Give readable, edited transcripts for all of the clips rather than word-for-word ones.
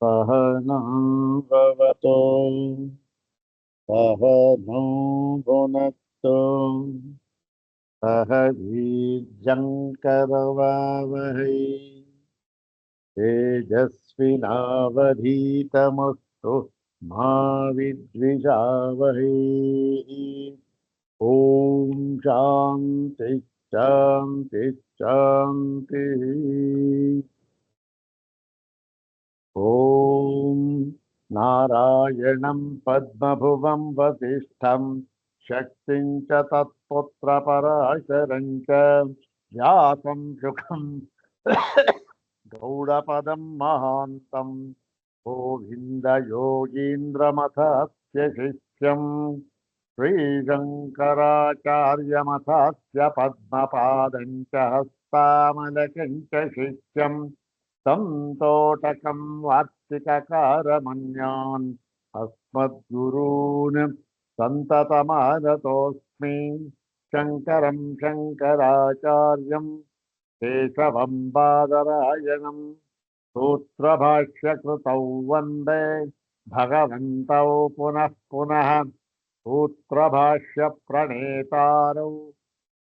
सहनां भवतु सहनौ भुनक्तु सह वीर्यङ्करवावहै तेजस्विनावधीतमस्तु मा विद्विषावहै। ॐ शान्ति शान्ति शान्तिः। ॐ नारायणं पद्मभुवं वसिष्ठं शक्तिं च तत्पुत्रपराशरं च व्यासं शुकं गौडपदं महान्तं गोविन्दयोगीन्द्रमथस्य शिष्यं श्रीशङ्कराचार्यमथस्य पद्मपादं च हस्तामलकं च शिष्यम् संतोटकं वार्तिककारमन्यान् अस्मद्गुरून् सन्ततमानतोऽस्मि शङ्करं शङ्कराचार्यं केशवं बादरायणं सूत्रभाष्यकृतौ वन्दे भगवन्तौ पुनः पुनः सूत्रभाष्यप्रणेतारौ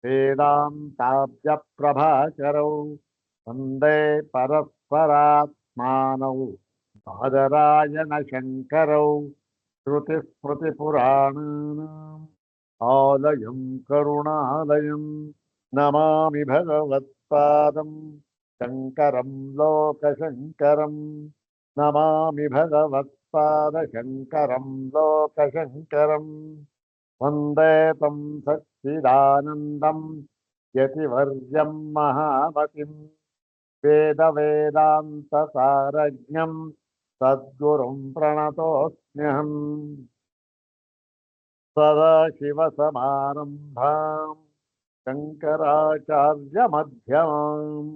वेदान्ताब्जप्रभाकरौ वन्दे परस्परात्मानौ बादरायण शङ्करौ श्रुतिस्मृतिपुराणानाम् आलयं करुणालयं नमामि भगवत्पादं शङ्करं लोकशङ्करं नमामि भगवत्पादशङ्करं लोकशङ्करं वन्दे तं सच्चिदानन्दं यतिवर्यं महामतिम् वेदवेदान्तसारज्ञं सद्गुरुं प्रणतोऽस्म्यहम् सदाशिवसमारम्भां शङ्कराचार्यमध्यमाम्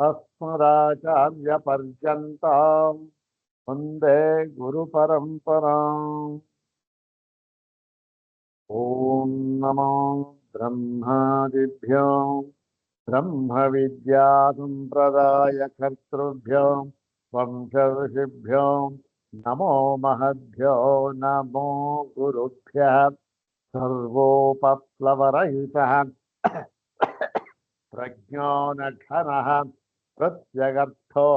अस्मदाचार्यपर्यन्तां वन्दे गुरुपरम्पराम्। ॐ नमो ब्रह्मादिभ्यो ब्रह्मविद्यासम्प्रदायकर्तृभ्यो वंशऋषिभ्यो नमो महद्भ्यो नमो गुरुभ्यः सर्वोपप्लवरहितः प्रज्ञानघनः प्रत्यगर्थो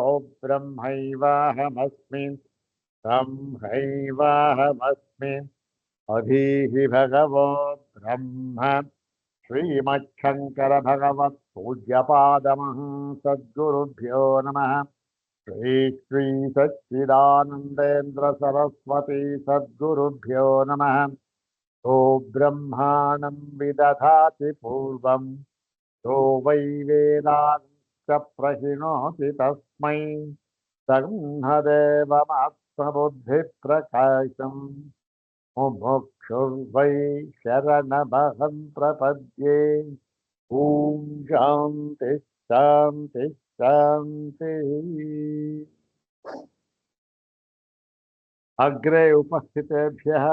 ब्रह्मैवाहमस्मि ब्रह्मैवाहमस्मि अधीहि भगवो ब्रह्म श्रीमच्छङ्कर भगवत् पूज्यपादमः सद्गुरुभ्यो नमः। श्री श्री सच्चिदानन्देन्द्र सरस्वती सद्गुरुभ्यो नमः। यो ब्रह्माणं विदधाति पूर्वं यो वै वेदांश्च प्रहिणोति तस्मै तन्मदेवमात्मबुद्धिप्रकाशम् मुमुक्षुर्वै शरणमहं प्रपद्ये। ॐ शान्ति शान्ति शान्तिः। अग्रे उपस्थितेभ्यः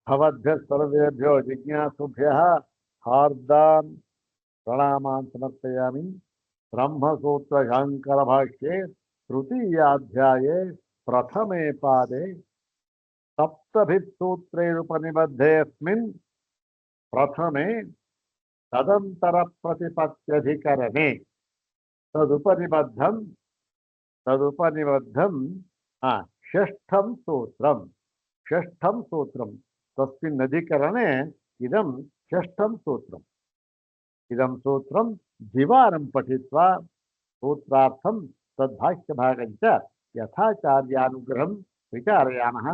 भवद्भ्यः सर्वेभ्यो जिज्ञासुभ्यः हार्दान् प्रणामान् समर्पयामि। ब्रह्मसूत्रशाङ्करभाष्ये तृतीयाध्याये प्रथमे पादे सप्तभिसूत्रैरुपनिबद्धेऽस्मिन् प्रथमे तदन्तरप्रतिपत्त्यधिकरणे तदुपनिबद्धं षष्ठं सूत्रं तस्मिन् अधिकरणे इदं षष्ठं सूत्रम्। इदं सूत्रं द्विवारं पठित्वा सूत्रार्थं तद्भाष्यभागं च यथाचार्यानुग्रहं विचारयामः।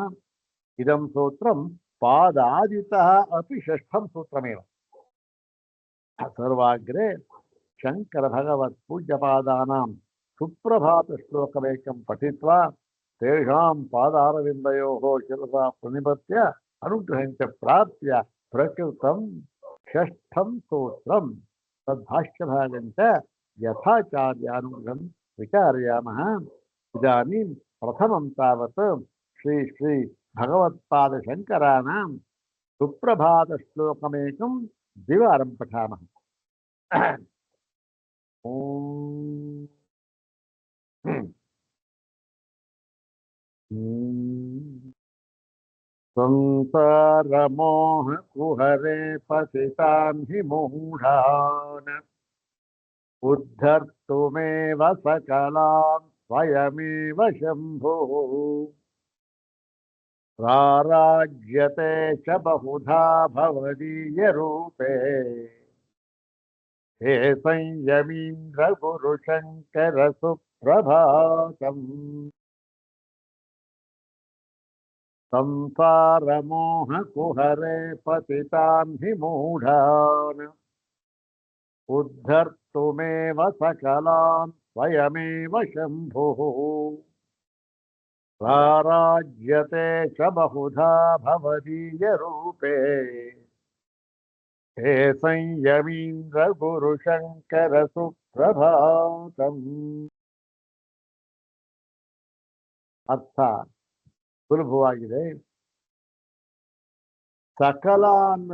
इदं सूत्रं पादादितः अपि षष्ठं सूत्रमेव। सर्वाग्रे शङ्कर भगवत् पूज्यपादानां सुप्रभातश्लोकमेकं पठित्वा तेषां पादारविन्दयोः शिरसा प्रणिपत्य अनुग्रहं च प्राप्य प्रकृतं षष्ठं सूत्रं तद्भाष्यभागं च यथाचार्यानुग्रहं विचारयामः। इदानीं प्रथमं तावत् श्री श्री भगवत्पादशङ्कराणां सुप्रभातश्लोकमेकं द्विवारं पठामः। ॐ संसारमोहकुहरे पतितान् हि मूढान् उद्धर्तुमेव सकलान् स्वयमेव शम्भुः राराज्यते च बहुधा भवदीयरूपे हे संयमीन्द्रगुरुशङ्करसुप्रभातम् संसारमोहकुहरे पतितान् हि मूढान् उद्धर्तुमेव सकलान् स्वयमेव शम्भुः राराज्यते च बहुधा भवदीयरूपे हे संयमीन्द्रगुरुशङ्करसुप्रभातम् ಅರ್ಥ ಸುಲಭವಾಗಿದೆ. ಸಕಲಾನ್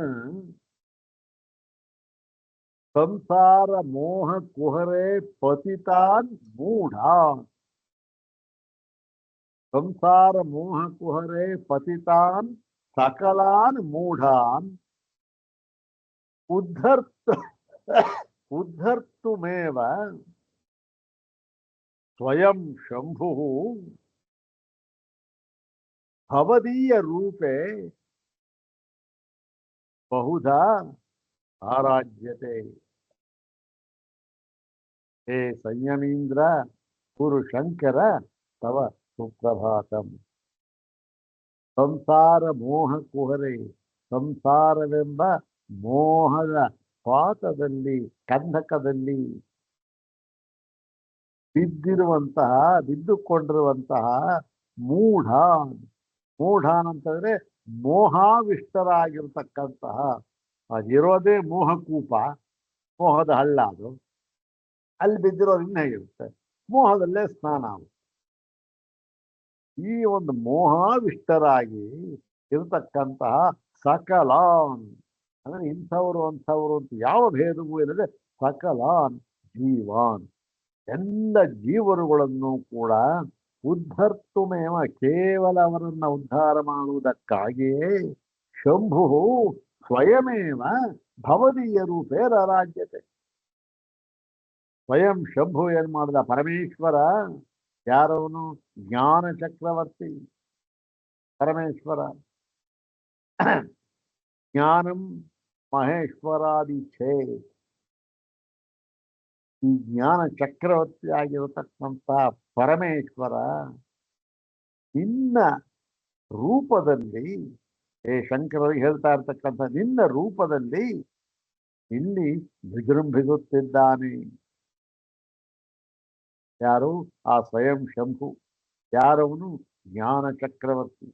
ಸಂಸಾರ ಮೋಹ ಕುಹರೆ ಪತಿತಾನ್ ಮೂಢಾನ್ ಸಂಸಾರ ಮೋಹ ಕುಹರೆ ಪತಿತಾನ್ ಸಕಲಾನ್ ಮೂಢಾನ್ ಉದ್ಧರ್ತುಮೇವ ಸ್ವಯಂ ಶಂಭುಃ ಭವದೀಯ ರೂಪೆ ಬಹುಧಾ ಆರಾಜ್ಯತೆ. ಹೇ ಸಂಯಮೀಂದ್ರ ಗುರು ಶಂಕರ ತವ ಸುಪ್ರಭಾತಂ. ಸಂಸಾರ ಮೋಹ ಕುಹರೆ, ಸಂಸಾರವೆಂಬ ಮೋಹದ ಪಾತದಲ್ಲಿ ಕಂದಕದಲ್ಲಿ ಬಿದ್ದುಕೊಂಡಿರುವಂತಹ ಮೂಢಾನ್. ಮೂಢಾನ್ ಅಂತಂದ್ರೆ ಮೋಹಾವಿಷ್ಟರಾಗಿರ್ತಕ್ಕಂತಹ, ಅದಿರೋದೇ ಮೋಹಕೂಪ, ಮೋಹದ ಹಳ್ಳ. ಅದು ಅಲ್ಲಿ ಬಿದ್ದಿರೋದು ಇನ್ನು ಹೇಗಿರುತ್ತೆ, ಮೋಹದಲ್ಲೇ ಸ್ನಾನ. ಈ ಒಂದು ಮೋಹಾವಿಷ್ಟರಾಗಿ ಇರತಕ್ಕಂತಹ ಸಕಲಾನ್ ಅಂದ್ರೆ ಇಂಥವ್ರು ಅಂಥವ್ರು ಅಂತ ಯಾವ ಭೇದವೂ ಇಲ್ಲದೆ ಸಕಲಾನ್ ಜೀವಾನ್ ಎಲ್ಲ ಜೀವರುಗಳನ್ನು ಕೂಡ ಉದ್ಧರ್ತುಮೇವ ಕೇವಲ ಅವರನ್ನ ಉದ್ಧಾರ ಮಾಡುವುದಕ್ಕಾಗಿಯೇ ಶಂಭು ಸ್ವಯಮೇವ ಭವದೀಯ ರೂಪೇ ರಾಜ್ಯತೆ. ಸ್ವಯಂ ಶಂಭು ಏನ್ ಮಾಡಿದ? ಪರಮೇಶ್ವರ. ಯಾರವನು? ಜ್ಞಾನ ಚಕ್ರವರ್ತಿ ಪರಮೇಶ್ವರ. ಜ್ಞಾನಂ ಮಹೇಶ್ವರಾದಿ ಛೇ. ಈ ಜ್ಞಾನ ಚಕ್ರವರ್ತಿ ಆಗಿರತಕ್ಕಂತಹ ಪರಮೇಶ್ವರ ನಿನ್ನ ರೂಪದಲ್ಲಿ, ಹೇ ಶಂಕರರಿಗೆ ಹೇಳ್ತಾ ಇರ್ತಕ್ಕಂಥ ನಿನ್ನ ರೂಪದಲ್ಲಿ ಇಲ್ಲಿ ವಿಜೃಂಭಿಸುತ್ತಿದ್ದಾನೆ. ಯಾರು? ಆ ಸ್ವಯಂ ಶಂಭು. ಯಾರವನು? ಜ್ಞಾನ ಚಕ್ರವರ್ತಿ.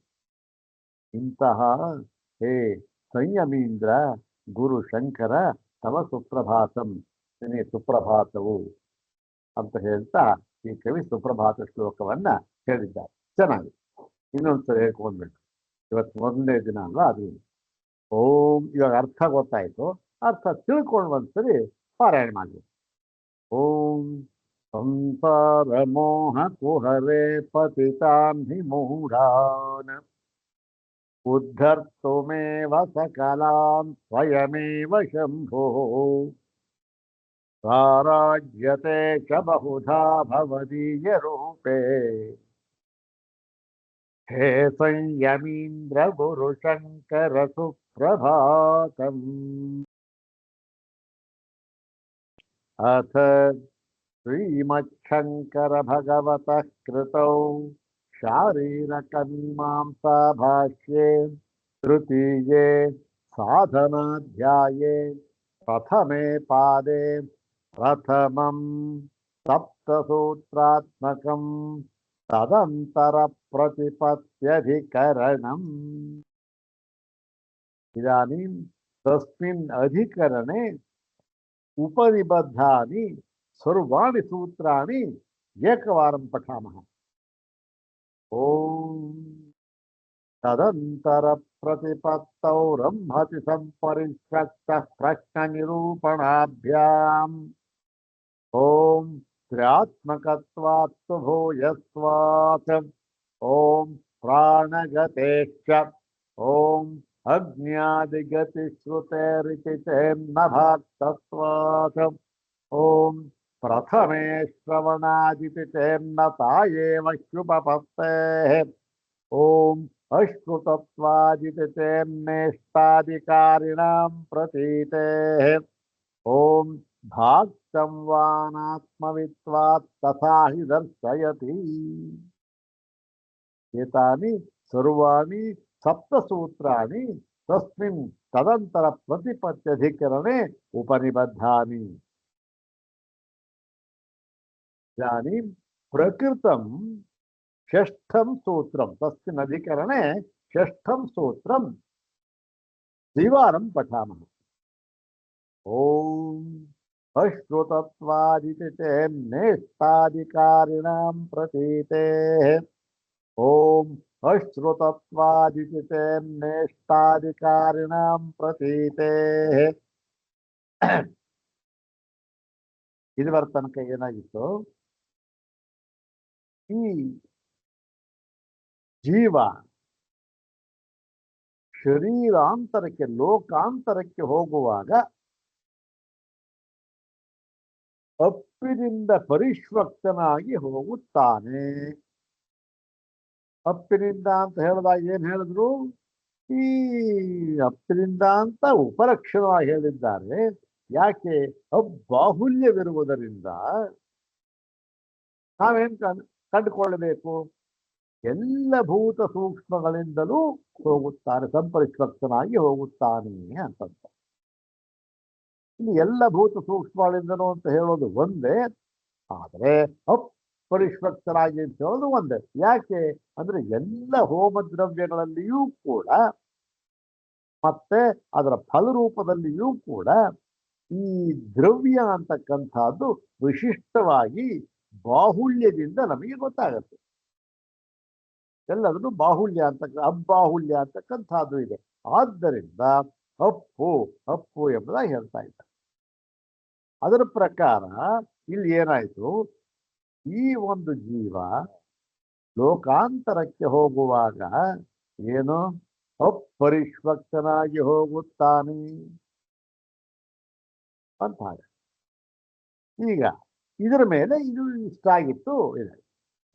ಇಂತಹ ಹೇ ಸಂಯಮೀಂದ್ರ ಗುರು ಶಂಕರ ತವ ಸುಪ್ರಭಾತಂ, ಸುಪ್ರಭಾತವು ಅಂತ ಹೇಳ್ತಾ ಈ ಕವಿ ಸುಪ್ರಭಾತ ಶ್ಲೋಕವನ್ನ ಹೇಳಿದ್ದಾರೆ. ಚೆನ್ನಾಗಿ ಇನ್ನೊಂದ್ಸರಿ ಹೇಳ್ಕೊಂಡ್ಬಿಟ್ಟು, ಇವತ್ತು ಮೊದಲನೇ ದಿನ ಅಲ್ವಾ, ಅದು ಓಂ. ಇವಾಗ ಅರ್ಥ ಗೊತ್ತಾಯ್ತು, ಅರ್ಥ ತಿಳ್ಕೊಂಡು ಒಂದ್ಸರಿ ಪಾರಾಯಣ ಮಾಡಿ. ಓಂ ಸಂಸಾರ ಮೋಹ ಕುಹರೆ ಪತಿತಾನ್ ಹಿ ಮೂಢಾನ್ ಉದ್ಧರ್ತುಮೇವ ಸಕಲಾನ್ ಸ್ವಯಮೇವ ಶಂಭುಃ ರಾರಾಜ್ಯತೆ ಚ ಬಹುಧಾ ಭವದೀಯ ರೂಪೇ ಹೇ ಸಂಯಮೀಂದ್ರ ಗುರು ಶಂಕರ ಸುಪ್ರಭಾತಂ. ಅಥ ಶ್ರೀಮಚ್ಛಂಕರ ಭಗವತಃ ಕೃತೌ ಶಾರೀರಕಮೀಮಾಂಸಾ ಭಾಷ್ಯೆ ತೃತೀಯೇ ಸಾಧನಾಧ್ಯಾಯೇ ಪ್ರಥಮೇ ಪಾದೆ ಪ್ರಥಮಂ ಸಪ್ತಸೂತ್ರಾತ್ಮಕಂ ತದಂತರ ಪ್ರತಿಪತ್ಯಧಿಕರಣಂ. ಇದಾನೀಂ ತಸ್ಮಿನ್ ಅಧಿಕರಣೆ ಉಪನಿಬದ್ಧಾನಿ ಸರ್ವಾಣಿ ಸೂತ್ರಾಣಿ ಏಕವಾರಂ ಪಠಾಮಃ. ಓಂ ತದಂತರ ಪ್ರತಿಪತ್ತೌ ರಂಭತಿ ಸಂಪರಿಷ್ಯಕ್ತಃ ಪ್ರಶ್ನ ನಿರೂಪಣಾಭ್ಯಾಂ ಓಂ ತ್ರ್ಯಾತ್ಮಕತ್ವಾತ್ ಭೂಯಸ್ವಾತ್ ಓಂ ಪ್ರಾಣಗತೇಶ್ಚ ಓಂ ಅಜ್ಞಾದಿಗತಿ ಶ್ರುತೇರಿತಿ ಚೇನ್ನ ಭಾಕ್ತತ್ವಾತ್ ಓಂ ಪ್ರಥಮೇ ಶ್ರವಣಾದಿತಿ ಚೇನ್ನ ತಾಯೇವ ಶುಭಪತ್ತೇಃ ಓಂ ಅಶ್ರುತತ್ವಾದಿತಿ ಚೇನ್ನೇಷ್ಟಾಧಿಕಾರಿಣಾಂ ಪ್ರತೀತೇಃ ಓಂ ಭಾಕ್ತಂ ವಾನಾತ್ಮವಿತ್ವಾತ್ ತಥಾ ಹಿ ದರ್ಶಯತಿ ಏತಾನಿ ಸರ್ವಾಣಿ ಸಪ್ತಸೂತ್ರಾಣಿ ತಸ್ಮಿನ್ ತದಂತರ ಪ್ರತಿಪತ್ಯಧಿಕರಣೆ ಉಪನಿಬದ್ಧಾನಿ ಇದಾनीं ಪ್ರಕೃತಂ ಷಷ್ಠಂ ಸೂತ್ರಂ ತಸ್ಮಿನ್ ಅಧಿಕರಣೆ ಷಷ್ಠಂ ಸೂತ್ರಂ ದ್ವಿವಾರಂ ಪಠಾಮಃ ಓಂ ಅಶ್ರುತತ್ವಾದಿತಿ ಚೇನ್ನೇಷ್ಟಾಧಿಕಾರಿಣಾಂ ಪ್ರತೀತೇಃ ಓಂ ಅಶ್ರುತತ್ವಾದಿತಿ ಚೇನ್ನೇಷ್ಟಾಧಿಕಾರಿಣಾಂ ಪ್ರತೀತೇಃ ಇದುವರ ತನಕ ಏನಾಗಿತ್ತು ಈ ಜೀವ ಶರೀರಾಂತರಕ್ಕೆ ಲೋಕಾಂತರಕ್ಕೆ ಹೋಗುವಾಗ ಅಪ್ಪಿನಿಂದ ಪರಿಶ್ವಕ್ತನಾಗಿ ಹೋಗುತ್ತಾನೆ. ಅಪ್ಪಿನಿಂದ ಅಂತ ಹೇಳಿದಾಗ ಏನ್ ಹೇಳಿದ್ರು? ಈ ಅಪ್ಪಿನಿಂದ ಅಂತ ಉಪಲಕ್ಷಣವಾಗಿ ಹೇಳಿದ್ದಾರೆ. ಯಾಕೆ? ಬಾಹುಲ್ಯವಿರುವುದರಿಂದ ನಾವೇನ್ ಕಂಡುಕೊಳ್ಳಬೇಕು? ಎಲ್ಲ ಭೂತ ಸೂಕ್ಷ್ಮಗಳಿಂದಲೂ ಹೋಗುತ್ತಾನೆ, ಸಂಪರಿಶ್ವಕ್ತನಾಗಿ ಹೋಗುತ್ತಾನೆ ಅಂತಂತ. ಇಲ್ಲಿ ಎಲ್ಲ ಭೂತ ಸೂಕ್ಷ್ಮಗಳಿಂದಲೂ ಅಂತ ಹೇಳೋದು ಒಂದೇ, ಆದರೆ ಪರಿಶ್ವಕ್ತರಾಗಿ ಅಂತ ಹೇಳೋದು ಒಂದೇ. ಯಾಕೆ ಅಂದ್ರೆ ಎಲ್ಲ ಹೋಮ ದ್ರವ್ಯಗಳಲ್ಲಿಯೂ ಕೂಡ ಮತ್ತೆ ಅದರ ಫಲರೂಪದಲ್ಲಿಯೂ ಕೂಡ ಈ ದ್ರವ್ಯ ಅಂತಕ್ಕಂಥದ್ದು ವಿಶಿಷ್ಟವಾಗಿ ಬಾಹುಲ್ಯದಿಂದ ನಮಗೆ ಗೊತ್ತಾಗತ್ತೆ. ಎಲ್ಲದನ್ನು ಬಾಹುಲ್ಯ ಅಬ್ಬಾಹುಲ್ಯ ಅಂತಕ್ಕಂಥದ್ದು ಇದೆ. ಆದ್ದರಿಂದ ಅಪ್ಪು ಎಂಬುದಾಗಿ ಹೇಳ್ತಾ ಇದ್ದಾರೆ. ಅದರ ಪ್ರಕಾರ ಇಲ್ಲಿ ಏನಾಯ್ತು? ಈ ಒಂದು ಜೀವ ಲೋಕಾಂತರಕ್ಕೆ ಹೋಗುವಾಗ ಏನು ಅಪರಿಶ್ವಕ್ತನಾಗಿ ಹೋಗುತ್ತಾನೆ ಅಂತ. ಈಗ ಇದರ ಮೇಲೆ ಇದು ಇಷ್ಟ ಆಗಿತ್ತು.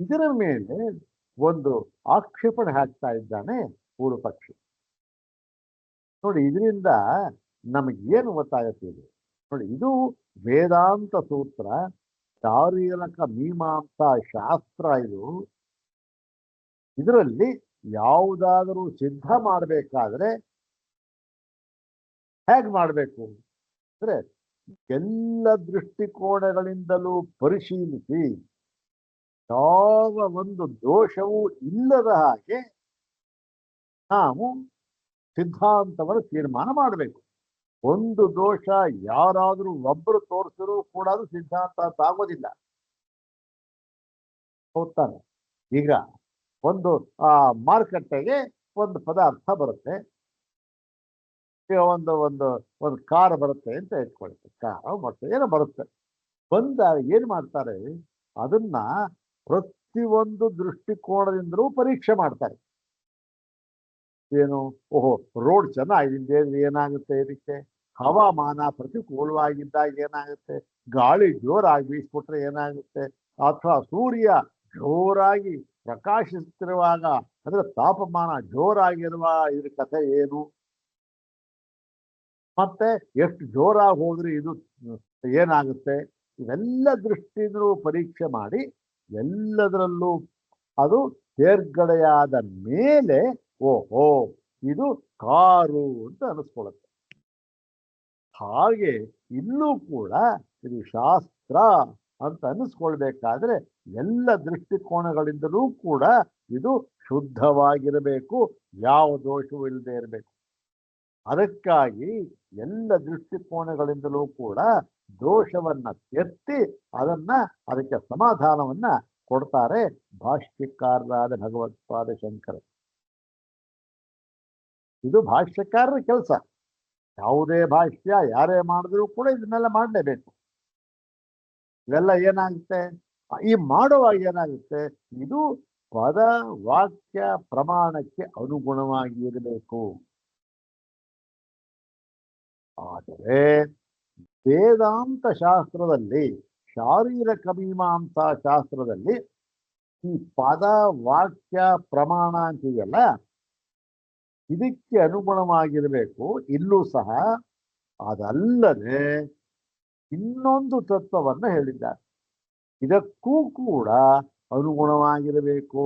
ಇದರ ಮೇಲೆ ಒಂದು ಆಕ್ಷೇಪಣೆ ಹಾಕ್ತಾ ಇದ್ದಾನೆ ಪೂರ್ವ ಪಕ್ಷಿ. ನೋಡಿ, ಇದರಿಂದ ನಮಗೇನು ಗೊತ್ತಾಗುತ್ತೆ? ನೋಡಿ, ಇದು ವೇದಾಂತ ಸೂತ್ರ, ಶಾರೀರಕ ಮೀಮಾಂಸಾ ಶಾಸ್ತ್ರ. ಇದರಲ್ಲಿ ಯಾವುದಾದರೂ ಸಿದ್ಧ ಮಾಡಬೇಕಾದ್ರೆ ಹೇಗೆ ಮಾಡಬೇಕು ಅಂದ್ರೆ ಎಲ್ಲ ದೃಷ್ಟಿಕೋನಗಳಿಂದಲೂ ಪರಿಶೀಲಿಸಿ ಯಾವ ಒಂದು ದೋಷವೂ ಇಲ್ಲದ ಹಾಗೆ ನಾವು ಸಿದ್ಧಾಂತವನ್ನು ತೀರ್ಮಾನ ಮಾಡಬೇಕು. ಒಂದು ದೋಷ ಯಾರಾದರೂ ಒಬ್ಬರು ತೋರಿಸಿರೂ ಕೂಡ ಅದು ಸಿದ್ಧಾಂತ ಆಗೋದಿಲ್ಲ. ಹೋಗ್ತಾನೆ. ಈಗ ಒಂದು ಮಾರುಕಟ್ಟೆಗೆ ಒಂದು ಪದಾರ್ಥ ಬರುತ್ತೆ. ಈಗ ಒಂದು ಒಂದು ಒಂದು ಕಾರ್ ಬರುತ್ತೆ ಅಂತ ಇಟ್ಕೊಳ್ತಾರೆ. ಕಾರು ಮತ್ತೆ ಏನೋ ಬರುತ್ತೆ. ಬಂದಾಗ ಏನ್ ಮಾಡ್ತಾರೆ? ಅದನ್ನ ಪ್ರತಿಯೊಂದು ದೃಷ್ಟಿಕೋನದಿಂದಲೂ ಪರೀಕ್ಷೆ ಮಾಡ್ತಾರೆ. ಏನು? ಓಹೋ, ರೋಡ್ ಚೆನ್ನಾಗಿದೆ, ಏನಾಗುತ್ತೆ? ಇದಕ್ಕೆ ಹವಾಮಾನ ಪ್ರತಿಕೂಲವಾಗಿದ್ದಾಗ ಏನಾಗುತ್ತೆ? ಗಾಳಿ ಜೋರಾಗಿ ಬೀಸ್ಬಿಟ್ರೆ ಏನಾಗುತ್ತೆ? ಅಥವಾ ಸೂರ್ಯ ಜೋರಾಗಿ ಪ್ರಕಾಶಿಸುತ್ತಿರುವಾಗ ಅಂದ್ರೆ ತಾಪಮಾನ ಜೋರಾಗಿರುವ ಇದ್ರ ಕಥೆ ಏನು? ಮತ್ತೆ ಎಷ್ಟು ಜೋರಾಗಿ ಹೋದ್ರೆ ಇದು ಏನಾಗುತ್ತೆ? ಇವೆಲ್ಲ ದೃಷ್ಟಿಯಿಂದಲೂ ಪರೀಕ್ಷೆ ಮಾಡಿ ಎಲ್ಲದರಲ್ಲೂ ಅದು ತೇರ್ಗಡೆಯಾದ ಮೇಲೆ ಓಹೋ ಇದು ಕಾರು ಅಂತ ಅನಿಸ್ಕೊಳ್ಳುತ್ತೆ. ಹಾಗೆ ಇಲ್ಲೂ ಕೂಡ ಇದು ಶಾಸ್ತ್ರ ಅಂತ ಅನಿಸ್ಕೊಳ್ಬೇಕಾದ್ರೆ ಎಲ್ಲ ದೃಷ್ಟಿಕೋನಗಳಿಂದಲೂ ಕೂಡ ಇದು ಶುದ್ಧವಾಗಿರಬೇಕು, ಯಾವ ದೋಷವೂ ಇಲ್ಲದೆ ಇರಬೇಕು. ಅದಕ್ಕಾಗಿ ಎಲ್ಲ ದೃಷ್ಟಿಕೋನಗಳಿಂದಲೂ ಕೂಡ ದೋಷವನ್ನ ಎತ್ತಿ ಅದಕ್ಕೆ ಸಮಾಧಾನವನ್ನ ಕೊಡ್ತಾರೆ ಭಾಷ್ಯಕಾರರಾದ ಭಗವತ್ಪಾದ ಶಂಕರ. ಇದು ಭಾಷ್ಯಕಾರರ ಕೆಲಸ. ಯಾವುದೇ ಭಾಷ್ಯ ಯಾರೇ ಮಾಡಿದ್ರು ಕೂಡ ಇದನ್ನೆಲ್ಲ ಮಾಡಲೇಬೇಕು. ಇವೆಲ್ಲ ಏನಾಗುತ್ತೆ? ಈ ಮಾಡುವಾಗ ಏನಾಗುತ್ತೆ? ಇದು ಪದ ವಾಕ್ಯ ಪ್ರಮಾಣಕ್ಕೆ ಅನುಗುಣವಾಗಿ ಇರಬೇಕು. ಆದರೆ ವೇದಾಂತ ಶಾಸ್ತ್ರದಲ್ಲಿ, ಶಾರೀರಕ ಮೀಮಾಂಸಾ ಶಾಸ್ತ್ರದಲ್ಲಿ ಈ ಪದ ವಾಕ್ಯ ಪ್ರಮಾಣ ಅಂತಿದೆಯಲ್ಲ, ಇದಕ್ಕೆ ಅನುಗುಣವಾಗಿರಬೇಕು. ಇಲ್ಲೂ ಸಹ ಅದಲ್ಲದೆ ಇನ್ನೊಂದು ತತ್ವವನ್ನು ಹೇಳಿದ್ದಾರೆ, ಇದಕ್ಕೂ ಕೂಡ ಅನುಗುಣವಾಗಿರಬೇಕು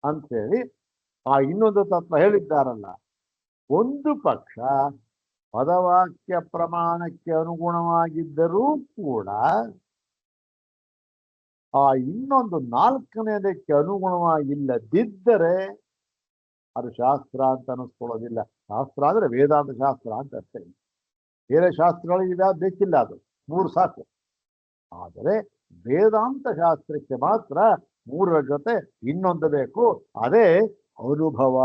ಅಂತೇಳಿ ಆ ಇನ್ನೊಂದು ತತ್ವ ಹೇಳಿದ್ದಾರಲ್ಲ. ಒಂದು ಪಕ್ಷ ಪದವಾಕ್ಯ ಪ್ರಮಾಣಕ್ಕೆ ಅನುಗುಣವಾಗಿದ್ದರೂ ಕೂಡ ಆ ಇನ್ನೊಂದು ನಾಲ್ಕನೇದಕ್ಕೆ ಅನುಗುಣವಾಗಿಲ್ಲದಿದ್ದರೆ ಅದು ಶಾಸ್ತ್ರ ಅಂತ ಅನಿಸ್ಕೊಳ್ಳೋದಿಲ್ಲ. ಶಾಸ್ತ್ರ ಅಂದ್ರೆ ವೇದಾಂತ ಶಾಸ್ತ್ರ ಅಂತ ಅಷ್ಟೇ. ಬೇರೆ ಶಾಸ್ತ್ರಗಳಿಗೆ ಇದಾದ ಬೇಕಿಲ್ಲ, ಅದು ಮೂರು ಸಾಕು. ಆದರೆ ವೇದಾಂತ ಶಾಸ್ತ್ರಕ್ಕೆ ಮಾತ್ರ ಮೂರರ ಜೊತೆ ಇನ್ನೊಂದು ಬೇಕು, ಅದೇ ಅನುಭವ.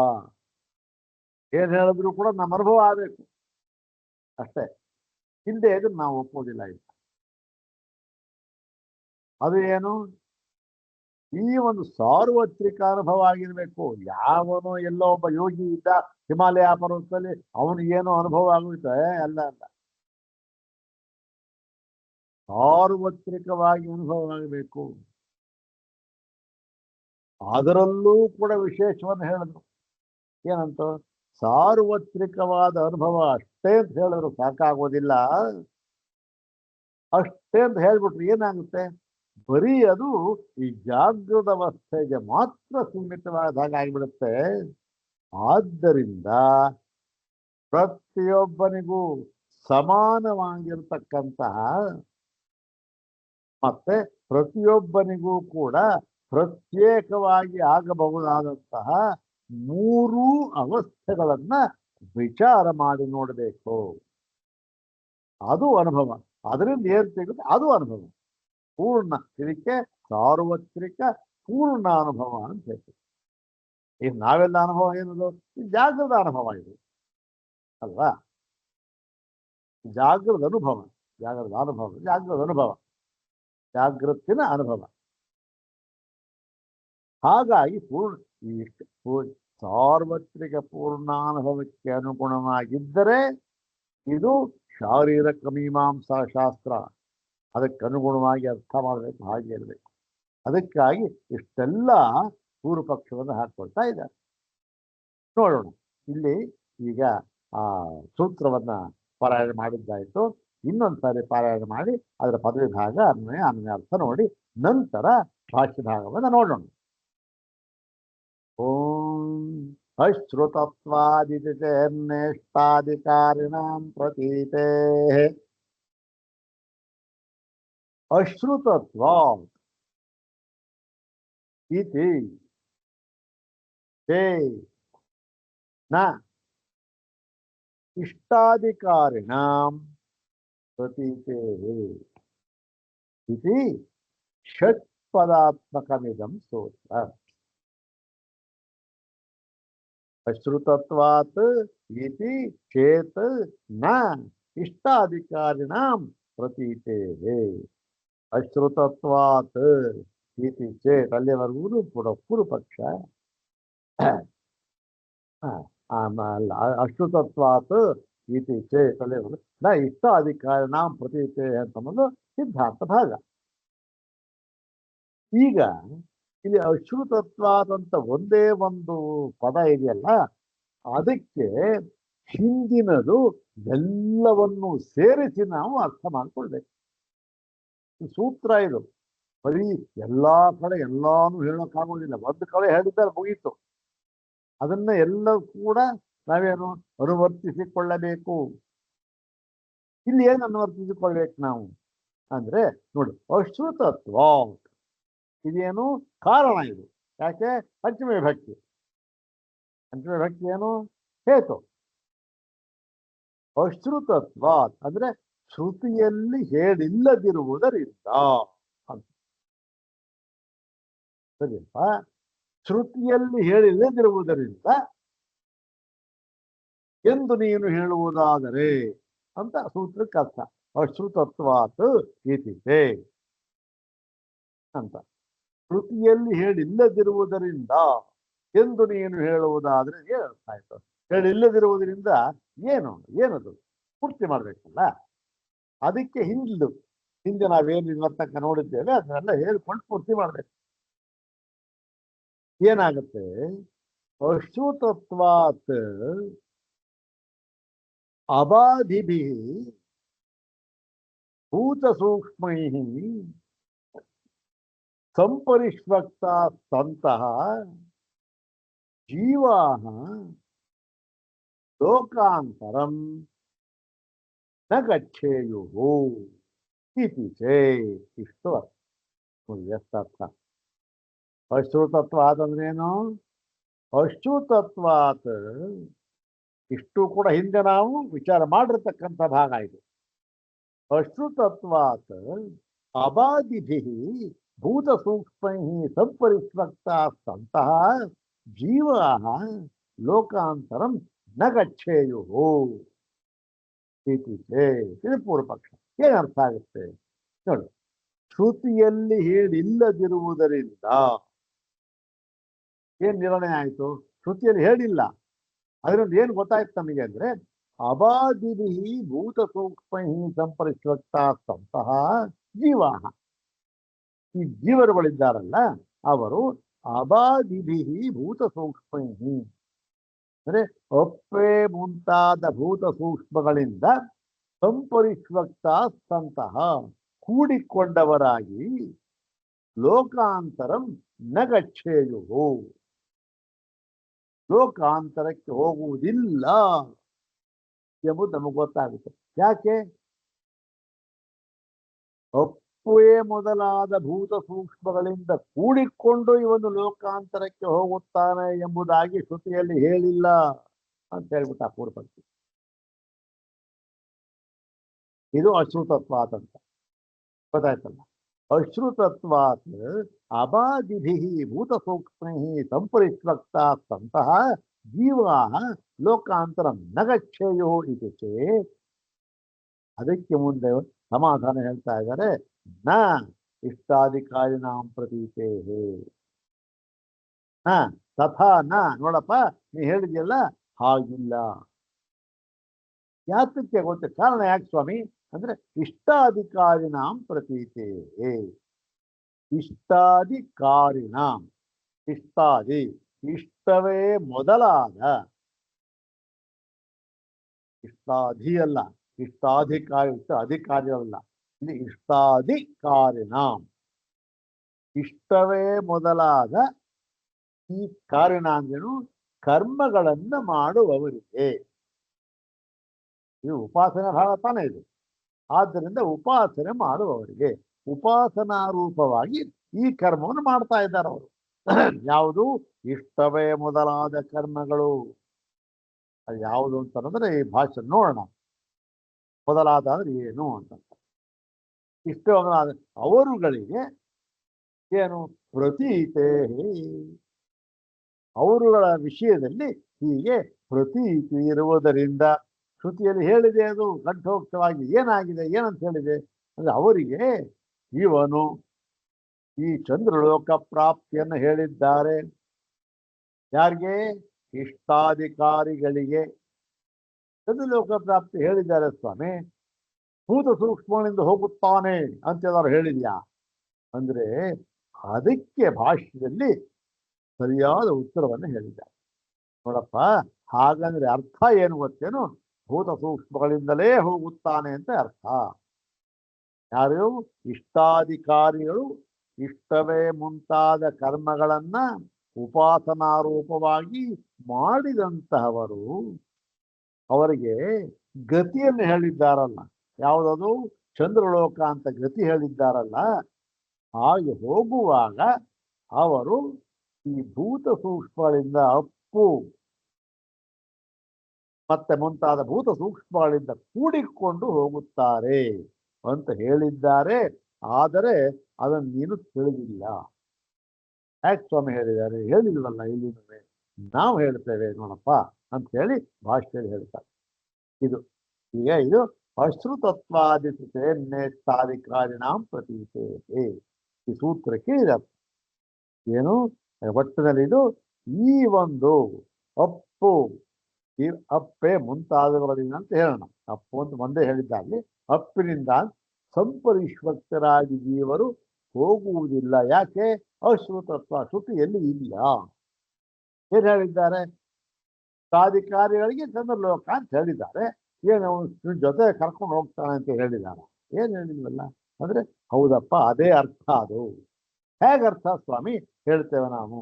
ಏನ್ ಹೇಳಿದ್ರು ಕೂಡ ನಮ್ಮ ಅನುಭವ ಆಗಬೇಕು ಅಷ್ಟೇ, ಹಿಂದೆ ಇದನ್ನು ನಾವು ಒಪ್ಪೋದಿಲ್ಲ. ಇಲ್ಲ, ಅದು ಏನು, ಈ ಒಂದು ಸಾರ್ವತ್ರಿಕ ಅನುಭವ ಆಗಿರ್ಬೇಕು. ಯಾವನೋ ಎಲ್ಲೋ ಒಬ್ಬ ಯೋಗಿ ಇದ್ದ ಹಿಮಾಲಯ ಪರ್ವತದಲ್ಲಿ, ಅವನಿಗೇನೋ ಅನುಭವ ಆಗುತ್ತೆ ಅಲ್ಲ ಅಲ್ಲ, ಸಾರ್ವತ್ರಿಕವಾಗಿ ಅನುಭವ ಆಗಬೇಕು. ಅದರಲ್ಲೂ ಕೂಡ ವಿಶೇಷವನ್ನು ಹೇಳಿದ್ರು. ಏನಂತ, ಸಾರ್ವತ್ರಿಕವಾದ ಅನುಭವ ಅಷ್ಟೇ ಅಂತ ಹೇಳಿದ್ರು ಸಾಕಾಗೋದಿಲ್ಲ. ಅಷ್ಟೇ ಅಂತ ಹೇಳ್ಬಿಟ್ರು ಏನಾಗುತ್ತೆ, ಬರೀ ಅದು ಈ ಜಾಗೃತ ಅವಸ್ಥೆಗೆ ಮಾತ್ರ ಸೀಮಿತವಾದ ಹಾಗೆ ಆಗಿಬಿಡುತ್ತೆ. ಆದ್ದರಿಂದ ಪ್ರತಿಯೊಬ್ಬನಿಗೂ ಸಮಾನವಾಗಿರ್ತಕ್ಕಂತಹ ಮತ್ತೆ ಪ್ರತಿಯೊಬ್ಬನಿಗೂ ಕೂಡ ಪ್ರತ್ಯೇಕವಾಗಿ ಆಗಬಹುದಾದಂತಹ ಮೂರೂ ಅವಸ್ಥೆಗಳನ್ನ ವಿಚಾರ ಮಾಡಿ ನೋಡಬೇಕು. ಅದು ಅನುಭವ. ಅದರಿಂದ ಏನ್ ಸಿಗುತ್ತೆ ಅದು ಅನುಭವ ಪೂರ್ಣ. ಇದಕ್ಕೆ ಸಾರ್ವತ್ರಿಕ ಪೂರ್ಣ ಅನುಭವ ಅಂತ ಹೇಳ್ತೀವಿ. ಈಗ ನಾವೆಲ್ಲ ಅನುಭವ ಏನದು, ಜಾಗೃತ ಅನುಭವ ಇದು ಅಲ್ವಾ. ಜಾಗೃತ ಅನುಭವ, ಜಾಗೃತ ಅನುಭವ, ಜಾಗೃತ ಅನುಭವ, ಜಾಗೃತಿನ ಅನುಭವ. ಹಾಗಾಗಿ ಸಾರ್ವತ್ರಿಕ ಪೂರ್ಣಾನುಭವಕ್ಕೆ ಅನುಗುಣವಾಗಿದ್ದರೆ ಇದು ಶಾರೀರಕ ಮೀಮಾಂಸಾ ಶಾಸ್ತ್ರ. ಅದಕ್ಕೆ ಅನುಗುಣವಾಗಿ ಅರ್ಥ ಮಾಡಬೇಕು, ಹಾಗೆ ಇರಬೇಕು. ಅದಕ್ಕಾಗಿ ಇಷ್ಟೆಲ್ಲ ಪೂರ್ವ ಪಕ್ಷವನ್ನು ಹಾಕೊಳ್ತಾ ಇದ್ದಾರೆ. ನೋಡೋಣ, ಇಲ್ಲಿ ಈಗ ಆ ಸೂತ್ರವನ್ನ ಪಾರಾಯಣ ಮಾಡಿದ್ದಾಯ್ತು. ಇನ್ನೊಂದು ಸಾರಿ ಪಾರಾಯಣ ಮಾಡಿ ಅದರ ಪದವಿ ಭಾಗ ಅನ್ವಯ ಅರ್ಥ ನೋಡಿ ನಂತರ ಭಾಷ್ಯ ಭಾಗವನ್ನು ನೋಡೋಣ. ಓಂ ಅಶ್ರುತತ್ವಾದಿತಿರ್ನೇಷ್ಟಾಧಿಕಾರಿಣಾಂ ಪ್ರತೀತೆ ಅಶ್ರುತತ್ವಾತ್ ಇತಿ ತೇ ನ ಇಷ್ಟಾಧಿಕಾರಿಣಾಂ ಪ್ರತೀತೆ ಇತಿ ಷಟ್ಪದಾತ್ಮಕಮಿದಂ ಸೂತ್ರ. ಅಶ್ರುತತ್ವಾತ್ ಇತಿ ಚೇತ್ ನ ಇಷ್ಟಾಧಿಕಾರಿಣಾಂ ಪ್ರತೀತೆ. ಅಶ್ರುತತ್ವಾತ್ ಇತಿ ಚೇತ್ ಅಲ್ಲಿವರೆಗೂ ಪೂರ್ವ ಪಕ್ಷ. ಅಶ್ರುತತ್ವಾತ್ ಇತಿ ಚೇತ್ ಅಲ್ಲಿವರೆಗೂ ನ ಇಷ್ಟಾಧಿಕಾರಿಣಾಂ ಪ್ರತೀತೆ ಅಂತನ್ನೋದು ಸಿದ್ಧಾಂತ ಭಾಗ. ಈಗ ಇಲ್ಲಿ ಅಶ್ರುತತ್ವಾತ್ ಅಂತ ಒಂದೇ ಒಂದು ಪದ ಇದೆಯಲ್ಲ, ಅದಕ್ಕೆ ಹಿಂದಿನದು ಎಲ್ಲವನ್ನೂ ಸೇರಿಸಿ ನಾವು ಅರ್ಥ ಮಾಡ್ಕೊಳ್ಬೇಕು. ಸೂತ್ರ ಇದು. ಬರೀ ಎಲ್ಲಾ ಕಡೆ ಎಲ್ಲಾನು ಹೇಳೋಕ್ಕಾಗೋದಿಲ್ಲ. ಒಂದು ಕಡೆ ಹೇಳಿದ್ದಾರೆ ಮುಗೀತು. ಅದನ್ನ ಎಲ್ಲ ಕೂಡ ನಾವೇನು ಅನುವರ್ತಿಸಿಕೊಳ್ಳಬೇಕು. ಇಲ್ಲಿ ಏನು ಅನುವರ್ತಿಸಿಕೊಳ್ಬೇಕು ನಾವು ಅಂದ್ರೆ ನೋಡಿ, ಅಶ್ರುತತ್ವ ಇದೇನು ಕಾರಣ. ಇದು ಯಾಕೆ ಪಂಚಮಿ ವಿಭಕ್ತಿ. ಪಂಚಮಿ ವಿಭಕ್ತಿ ಏನು ಹೇತು. ಅಶ್ರುತತ್ವ ಅಂದ್ರೆ ಶ್ರುತಿಯಲ್ಲಿ ಹೇಳಿಲ್ಲದಿರುವುದರಿಂದ ಅಂತ. ಸರಿಯಪ್ಪ, ಶ್ರುತಿಯಲ್ಲಿ ಹೇಳಿಲ್ಲದಿರುವುದರಿಂದ ಎಂದು ನೀನು ಹೇಳುವುದಾದರೆ ಅಂತ ಸೂತ್ರಕ್ಕೆ ಅರ್ಥ. ಅಶ್ರುತತ್ವಾತ್ ಇತಿತೆ ಅಂತ. ಶ್ರುತಿಯಲ್ಲಿ ಹೇಳಿಲ್ಲದಿರುವುದರಿಂದ ಎಂದು ನೀನು ಹೇಳುವುದಾದ್ರೆ ಏನು ಅರ್ಥ ಆಯ್ತು? ಹೇಳಿಲ್ಲದಿರುವುದರಿಂದ ಏನು ಏನದು ಪೂರ್ತಿ ಮಾಡ್ಬೇಕಲ್ಲ. ಅದಕ್ಕೆ ಹಿಂದೆ ನಾವೇನು ಇವರ ತನಕ ನೋಡಿದ್ದೇವೆ ಅದನ್ನೆಲ್ಲ ಹೇಳ್ಕೊಂಡು ಪೂರ್ತಿ ಮಾಡ್ಬೇಕು. ಏನಾಗುತ್ತೆ? ಅಶ್ರುತತ್ವಾತ್ ಅಬಾಧಿಭಿ ಭೂತ ಸೂಕ್ಷ್ಮೈ ಸಂಪರಿಷ್ವಕ್ತ ಸಂತಹ ಜೀವಾ ಲೋಕಾಂತರಂ ನ ಗಚ್ಚೇಯುಹು ಇತಿ ಚೇತ್. ಇಷ್ಟು ಎಷ್ಟರ್ಥ. ಅಶ್ರುತತ್ವಾತ್ ಅಂದ್ರೇನು? ಅಶ್ರುತತ್ವಾತ್ ಇಷ್ಟು ಕೂಡ ಹಿಂದೆ ನಾವು ವಿಚಾರ ಮಾಡಿರ್ತಕ್ಕಂಥ ಭಾಗ ಇದು. ಅಶ್ರುತತ್ವಾತ್ ಅಬಾಧಿಭಿ ಭೂತ ಸೂಕ್ಷ್ಮೈ ಸಂಪರಿಷ್ವಕ್ತಾ ಸಂತಹ ಜೀವಾ ಲೋಕಾಂತರಂ ನ ಗಚ್ಚೇಯುಹು ಇತಿ ಚೇತ್. ಇದು ಪೂರ್ವ ಪಕ್ಷ. ಏನರ್ಥ ಆಗುತ್ತೆ ನೋಡಿ. ಶ್ರುತಿಯಲ್ಲಿ ಹೇಳಿಲ್ಲದಿರುವುದರಿಂದ ಏನ್ ನಿರ್ಣಯ ಆಯ್ತು? ಶ್ರುತಿಯಲ್ಲಿ ಹೇಳಿಲ್ಲ, ಅದರಿಂದ ಏನ್ ಗೊತ್ತಾಯ್ತು ನಮಗೆ ಅಂದ್ರೆ ಅಬಾಧಿಭಿ ಭೂತ ಸೂಕ್ಷ್ಮೈ ಸಂಪರಿಷ್ವಕ್ತಾ ಸಂತಹ ಜೀವಾ, ಈ ಜೀವರುಗಳಿದ್ದಾರಲ್ಲ ಅವರು ಅಬಾಧಿಭಿ ಭೂತ ಸೂಕ್ಷ್ಮೈ ಅಂದ್ರೆ ಅಪ್ಪೆ ಮುಂತಾದ ಭೂತ ಸೂಕ್ಷ್ಮಗಳಿಂದ ಸಂಪರಿಷ್ವಕ್ತಾ ಸಂತಹ ಕೂಡಿಕೊಂಡವರಾಗಿ ಲೋಕಾಂತರಂ ನ ಗಚ್ಚೇಯುಹು ಲೋಕಾಂತರಕ್ಕೆ ಹೋಗುವುದಿಲ್ಲ ಎಂಬುದು ನಮಗೆ ಗೊತ್ತಾಗುತ್ತೆ. ಯಾಕೆ? ಅಪ್ಪುವೆ ಮೊದಲಾದ ಭೂತ ಸೂಕ್ಷ್ಮಗಳಿಂದ ಕೂಡಿಕೊಂಡು ಇವನು ಲೋಕಾಂತರಕ್ಕೆ ಹೋಗುತ್ತಾನೆ ಎಂಬುದಾಗಿ ಶ್ರುತಿಯಲ್ಲಿ ಹೇಳಿಲ್ಲ ಅಂತ ಹೇಳ್ಬಿಟ್ಟು ಆ ಪೂರ್ವಪಕ್ಷಿ. ಇದು ಅಶ್ರುತತ್ವಾತ್ ಅಂತ ಗೊತ್ತಾಯ್ತಲ್ಲ. ಅಶ್ರುತತ್ವಾತ್ ಅಬಾಧಿಭಿ ಭೂತ ಸೂಕ್ಷ್ಮೈ ಸಂಪರಿಷ್ವಕ್ತಾ ಸಂತಹ ಜೀವಾ ಲೋಕಾಂತರಂ ನ ಗಚ್ಚೇಯೋ ಇತಿ ಚೇತ್. ಅದಕ್ಕೆ ಮುಂದೆ ಸಮಾಧಾನ ಹೇಳ್ತಾ ಇದ್ದಾರೆ. ನ ಇಷ್ಟಾಧಿಕಾರಿಣಾಂ ಪ್ರತೀತೇ ತಥಾ ನ. ನೋಡಪ್ಪ, ನೀ ಹೇಳಿದ್ಯಲ್ಲ ಹಾಗಿಲ್ಲ. ಯಾತಕ್ಕೆ ಗೊತ್ತೆ? ಕಾರಣ ಯಾಕೆ ಸ್ವಾಮಿ ಅಂದ್ರೆ ಇಷ್ಟಾಧಿಕಾರಿಣಾಂ ಪ್ರತೀತೇ. ಇಷ್ಟಾಧಿಕಾರಿಣಾಂ, ಇಷ್ಟಾದಿ ಇಷ್ಟವೇ ಮೊದಲಾದ, ಇಷ್ಟಾಧಿ ಅಲ್ಲ, ಇಷ್ಟಾಧಿಕಾರಿ ಅಧಿಕಾರಿಗಳಲ್ಲ, ಇಲ್ಲಿ ಇಷ್ಟಾಧಿಕಾರಿಣಾಂ ಇಷ್ಟವೇ ಮೊದಲಾದ ಈ ಕಾರಣ ಅಂದ್ರೇನು? ಕರ್ಮಗಳನ್ನ ಮಾಡುವವರಿಗೆ. ಇದು ಉಪಾಸನೆ ಭಾಗ ತಾನೇ ಇದು. ಆದ್ದರಿಂದ ಉಪಾಸನೆ ಮಾಡುವವರಿಗೆ ಉಪಾಸನಾ ರೂಪವಾಗಿ ಈ ಕರ್ಮವನ್ನು ಮಾಡ್ತಾ ಇದ್ದಾರೆ ಅವರು. ಯಾವುದು? ಇಷ್ಟವೇ ಮೊದಲಾದ ಕರ್ಮಗಳು. ಅದು ಯಾವುದು ಅಂತಂದ್ರೆ ಈ ಭಾಷೆ ನೋಡೋಣ. ಮೊದಲಾದ ಅಂದ್ರೆ ಏನು ಅಂತ. ಇಷ್ಟೇ ಮೊದಲಾದ ಅವರುಗಳಿಗೆ ಏನು? ಪ್ರತೀತೆ. ಅವರುಗಳ ವಿಷಯದಲ್ಲಿ ಹೀಗೆ ಪ್ರತೀತಿ ಇರುವುದರಿಂದ ಶ್ರುತಿಯಲ್ಲಿ ಹೇಳಿದೆ. ಅದು ಕಂಠೋಕ್ತವಾಗಿ ಏನಾಗಿದೆ, ಏನಂತ ಹೇಳಿದೆ ಅಂದ್ರೆ ಅವರಿಗೆ ಇವನು ಈ ಚಂದ್ರಲೋಕ ಪ್ರಾಪ್ತಿಯನ್ನು ಹೇಳಿದ್ದಾರೆ. ಯಾರಿಗೆ? ಇಷ್ಟಾಧಿಕಾರಿಗಳಿಗೆ ಚಂದ್ರಲೋಕ ಪ್ರಾಪ್ತಿ ಹೇಳಿದ್ದಾರೆ ಸ್ವಾಮಿ. ಭೂತ ಸೂಕ್ಷ್ಮಗಳಿಂದ ಹೋಗುತ್ತಾನೆ ಅಂತ ಏನಾದ್ರು ಹೇಳಿದ್ಯಾ ಅಂದ್ರೆ ಅದಕ್ಕೆ ಭಾಷ್ಯದಲ್ಲಿ ಸರಿಯಾದ ಉತ್ತರವನ್ನು ಹೇಳಿದ್ದಾರೆ. ನೋಡಪ್ಪ, ಹಾಗಂದ್ರೆ ಅರ್ಥ ಏನು ಗೊತ್ತೇನು? ಭೂತ ಸೂಕ್ಷ್ಮಗಳಿಂದಲೇ ಹೋಗುತ್ತಾನೆ ಅಂತ ಅರ್ಥ. ಯಾರು? ಇಷ್ಟಾಧಿಕಾರಿಗಳು ಇಷ್ಟವೇ ಮುಂತಾದ ಕರ್ಮಗಳನ್ನ ಉಪಾಸನಾರೂಪವಾಗಿ ಮಾಡಿದಂತಹವರು ಅವರಿಗೆ ಗತಿಯನ್ನು ಹೇಳಿದ್ದಾರಲ್ಲ. ಯಾವುದದು? ಚಂದ್ರಲೋಕ ಅಂತ ಗತಿ ಹೇಳಿದ್ದಾರಲ್ಲ. ಹಾಗೆ ಹೋಗುವಾಗ ಅವರು ಈ ಭೂತ ಸೂಕ್ಷ್ಮಗಳಿಂದ ಅಪ್ಪು ಮತ್ತೆ ಮುಂತಾದ ಭೂತ ಸೂಕ್ಷ್ಮಗಳಿಂದ ಕೂಡಿಕೊಂಡು ಹೋಗುತ್ತಾರೆ ಅಂತ ಹೇಳಿದ್ದಾರೆ. ಆದರೆ ಅದನ್ನು ನೀನು ತಿಳಿದಿಲ್ಲ. ಯಾಕೆ ಸ್ವಾಮಿ ಹೇಳಿದ್ದಾರೆ? ಹೇಳಿಲ್ವಲ್ಲ ಇಲ್ಲಿ ನಾವು ಹೇಳ್ತೇವೆ ನೋಡಪ್ಪ ಅಂತ ಹೇಳಿ ಭಾಷೆಯಲ್ಲಿ ಹೇಳ್ತಾರೆ. ಇದು ಈಗ ಇದು ಅಶ್ರುತತ್ವಾದಿತೇನ್ನೇತ್ತಾಧಿಕಾರಿಣಾಂ ಪ್ರತೀತೆ. ಈ ಸೂತ್ರಕ್ಕೆ ಇದೆ. ಏನು ಒಟ್ಟಿನಲ್ಲಿ ಇದು ಈ ಒಂದು ಅಪ್ಪು ಈ ಅಪ್ಪೆ ಮುಂತಾದವರಿಂದ ಅಂತ ಹೇಳೋಣ. ಅಪ್ಪು ಅಂತ ಒಂದೇ ಹೇಳಿದ್ದಾಗಲಿ ಅಪ್ಪಿನಿಂದ ಸಂಪರಿಶ್ವಕ್ತರಾಗಿ ಜೀವರು ಹೋಗುವುದಿಲ್ಲ. ಯಾಕೆ? ಅಶ್ರುತತ್ವ, ಶ್ರುತಿಯಲ್ಲಿ ಇಲ್ಲ. ಏನ್ ಹೇಳಿದ್ದಾರೆ? ಸಾಧಿಕಾರಿಗಳಿಗೆ ಚಂದ್ರಲೋಕ ಅಂತ ಹೇಳಿದ್ದಾರೆ. ಏನು ಜೊತೆ ಕರ್ಕೊಂಡು ಹೋಗ್ತಾನೆ ಅಂತ ಹೇಳಿದ್ದಾರೆ? ಏನ್ ಹೇಳಿಲ್ವಲ್ಲ. ಅಂದ್ರೆ ಹೌದಪ್ಪ, ಅದೇ ಅರ್ಥ. ಅದು ಹೇಗರ್ಥ ಸ್ವಾಮಿ? ಹೇಳ್ತೇವೆ ನಾವು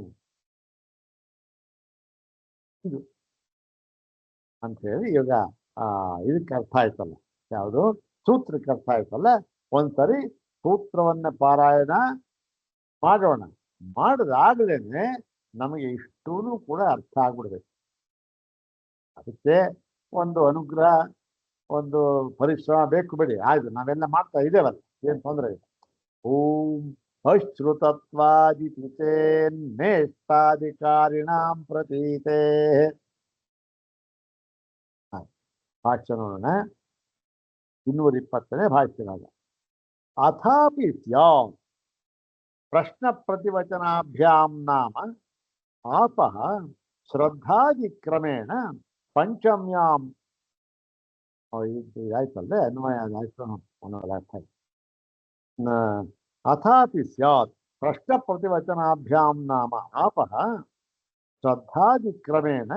ಇದು ಅಂತ ಹೇಳಿ. ಇವಾಗ ಇದಕ್ಕೆ ಅರ್ಥ ಆಯ್ತಲ್ಲ, ಯಾವುದು ಸೂತ್ರಕ್ಕೆ ಅರ್ಥ ಆಯ್ತಲ್ಲ. ಒಂದ್ಸರಿ ಸೂತ್ರವನ್ನ ಪಾರಾಯಣ ಮಾಡೋಣ. ಮಾಡಿದಾಗಲೇನೆ ನಮಗೆ ಇಷ್ಟೂ ಕೂಡ ಅರ್ಥ ಆಗ್ಬಿಡ್ಬೇಕು. ಅದಕ್ಕೆ ಒಂದು ಅನುಗ್ರಹ, ಒಂದು ಪರಿಶ್ರಮ ಬೇಕು. ಬಿಡಿ, ಆಯ್ತು, ನಾವೆಲ್ಲ ಮಾಡ್ತಾ ಇದ್ದೇವಲ್ಲ, ಏನ್ ತೊಂದರೆ ಇಲ್ಲ. ಓಂ ಅಶ್ರುತತ್ವಾದಿತೇನ್ನೇಷ್ಟಾಧಿಕಾರಿಣಾಂ ಪ್ರತೀತೆ. ಭಾಷ್ಯ ನೋಡೋಣ. 220ನೇ ಭಾಷ್ಯದಾಗ ಅಥಾಪಿ ಸ್ಯಾತ್ ಪ್ರಶ್ನ ಪ್ರತಿವಚನಾಭ್ಯಾಂ ನಾಮ ಆಪಃ ಶ್ರದ್ಧಾದಿಕ್ರಮೇಣ ಪಂಚಮ್ಯಾಂ. ಆಯ್ತಲ್ಲೇ ಅನ್ವಯ ಆಯ್ತು. ಅಥಾಪಿ ಸ್ಯಾತ್ ಪ್ರಶ್ನ ಪ್ರತಿವಚನಾಭ್ಯಾಂ ನಾಮ ಆಪಃ ಶ್ರದ್ಧಾದಿಕ್ರಮೇಣ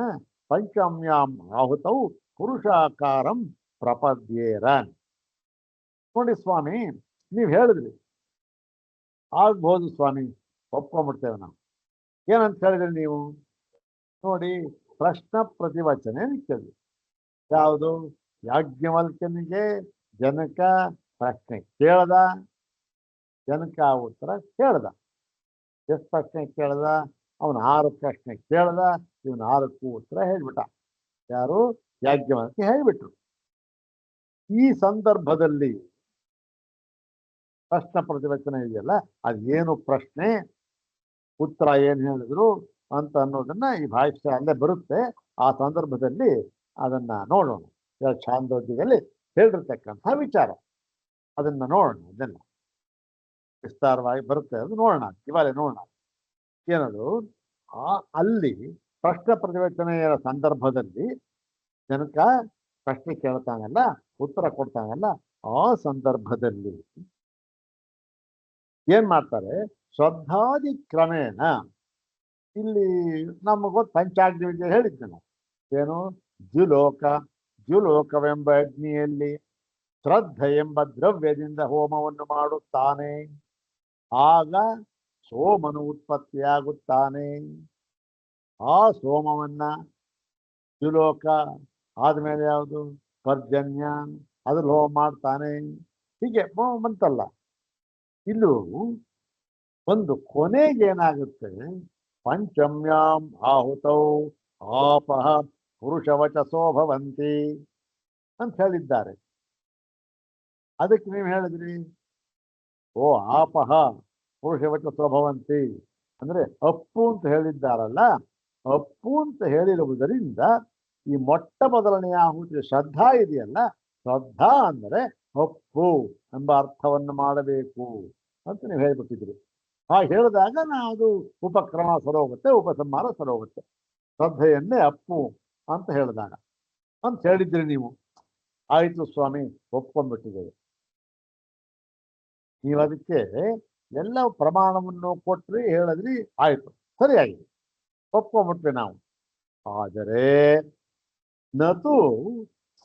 ಪಂಚಮ್ಯಾಂ ಆಹುತೌ ಪುರುಷಾಕಾರಂ ಪ್ರಪದ್ಯೇರನ್. ನೋಡಿ ಸ್ವಾಮಿ, ನೀವು ಹೇಳಿದ್ರಿ, ಆಗ್ಬೋದು ಸ್ವಾಮಿ, ಒಪ್ಕೊಂಡ್ಬಿಡ್ತೇವೆ ನಾವು. ಏನಂತ ಹೇಳಿದ್ರಿ ನೀವು? ನೋಡಿ, ಪ್ರಶ್ನ ಪ್ರತಿವಚನ ನಿಂತದ್ದು ಯಾವುದು? ಯಾಜ್ಞವಲ್ಕ್ಯನಿಗೆ ಜನಕ ಪ್ರಶ್ನೆ ಕೇಳ್ದ, ಜನಕ ಉತ್ತರ ಕೇಳ್ದ. ಎಷ್ಟು ಪ್ರಶ್ನೆ ಕೇಳ್ದ? ಅವನು 6 ಪ್ರಶ್ನೆ ಕೇಳ್ದ, ಇವನು 6ಕ್ಕೂ ಉತ್ತರ ಹೇಳ್ಬಿಟ್ಟ. ಯಾರು? ಯಾಜ್ಞವಲ್ಕ್ಯ ಹೇಳ್ಬಿಟ್ರು. ಈ ಸಂದರ್ಭದಲ್ಲಿ ಪ್ರಶ್ನ ಪ್ರತಿವಚನ ಇದೆಯಲ್ಲ, ಅದೇನು ಪ್ರಶ್ನೆ, ಉತ್ತರ ಏನ್ ಹೇಳಿದ್ರು ಅಂತ ಅನ್ನೋದನ್ನ ಈ ಭಾಷ್ಯ ಅಲ್ಲೇ ಬರುತ್ತೆ. ಆ ಸಂದರ್ಭದಲ್ಲಿ ಅದನ್ನ ನೋಡೋಣ. ಛಾಂದೋಗ್ಯದಲ್ಲಿ ಹೇಳಿರ್ತಕ್ಕಂಥ ವಿಚಾರ, ಅದನ್ನ ನೋಡೋಣ. ಅದನ್ನ ವಿಸ್ತಾರವಾಗಿ ಬರುತ್ತೆ, ಅದು ನೋಡೋಣ. ಇವಾಗ ನೋಡೋಣ ಏನದು. ಅಲ್ಲಿ ಪ್ರಶ್ನ ಪ್ರತಿವಚನೆಯ ಸಂದರ್ಭದಲ್ಲಿ ಜನಕ ಪ್ರಶ್ನೆ ಕೇಳ್ತಾನಲ್ಲ, ಉತ್ತರ ಕೊಡ್ತಾನಲ್ಲ, ಆ ಸಂದರ್ಭದಲ್ಲಿ ಏನ್ ಮಾಡ್ತಾರೆ? ಶ್ರದ್ಧಾದಿ ಕ್ರಮೇಣ, ಇಲ್ಲಿ ನಮಗೊತ್ತು ಪಂಚಾಗ್ನಿ ವಿದ್ಯೆ ಹೇಳಿದ್ದೇನೆ. ಏನು? ದ್ಯುಲೋಕವೆಂಬ ಅಗ್ನಿಯಲ್ಲಿ ಶ್ರದ್ಧೆ ಎಂಬ ದ್ರವ್ಯದಿಂದ ಹೋಮವನ್ನು ಮಾಡುತ್ತಾನೆ. ಆಗ ಸೋಮನು ಉತ್ಪತ್ತಿಯಾಗುತ್ತಾನೆ. ಆ ಸೋಮವನ್ನ ದ್ಯುಲೋಕ ಆದ್ಮೇಲೆ ಯಾವುದು? ಪರ್ಜನ್ಯ, ಅದ್ರಲ್ಲಿ ಹೋಮ ಮಾಡ್ತಾನೆ. ಹೀಗೆ ಬಂತಲ್ಲ. ಇಲ್ಲೂ ಒಂದು ಕೊನೆಗೆ ಏನಾಗುತ್ತೆ? ಪಂಚಮ್ಯಾಂ ಆಹುತೌ ಆಪಃ ಪುರುಷವಚಸೋ ಭವಂತಿ ಅಂತ ಹೇಳಿದ್ದಾರೆ. ಅದಕ್ಕೆ ನೀವು ಹೇಳಿದ್ರಿ, ಓ ಆಪಃ ಪುರುಷವಚಸೋ ಭವಂತಿ ಅಂದ್ರೆ ಅಪ್ಪು ಅಂತ ಹೇಳಿದ್ದಾರಲ್ಲ. ಅಪ್ಪು ಅಂತ ಹೇಳಿರುವುದರಿಂದ ಈ ಮೊಟ್ಟ ಮೊದಲನೆಯ ಆಹುತಿ ಶ್ರದ್ಧಾ ಇದೆಯಲ್ಲ, ಶ್ರದ್ಧಾ ಅಂದರೆ ಅಪ್ಪು ಎಂಬ ಅರ್ಥವನ್ನು ಮಾಡಬೇಕು ಅಂತ ನೀವು ಹೇಳ್ಬಿಟ್ಟಿದ್ರಿ. ಹೇಳಿದಾಗ ಅದು ಉಪಕ್ರಮ ಸರೋಗುತ್ತೆ, ಉಪಸಂಹಾರ ಸರೋಗುತ್ತೆ. ಶ್ರದ್ಧೆಯನ್ನೇ ಅಪ್ಪು ಅಂತ ಹೇಳಿದಾಗ ಅಂತ ಹೇಳಿದ್ರಿ ನೀವು. ಆಯ್ತು ಸ್ವಾಮಿ, ಒಪ್ಕೊಂಡ್ಬಿಟ್ಟಿದ್ದೇವೆ. ನೀವು ಅದಕ್ಕೆ ಎಲ್ಲ ಪ್ರಮಾಣವನ್ನು ಕೊಟ್ರಿ, ಹೇಳಿದ್ರಿ, ಆಯ್ತು, ಸರಿಯಾಗಿದೆ, ಒಪ್ಕೊಂಡ್ಬಿಟ್ವಿ ನಾವು. ಆದರೆ ನತು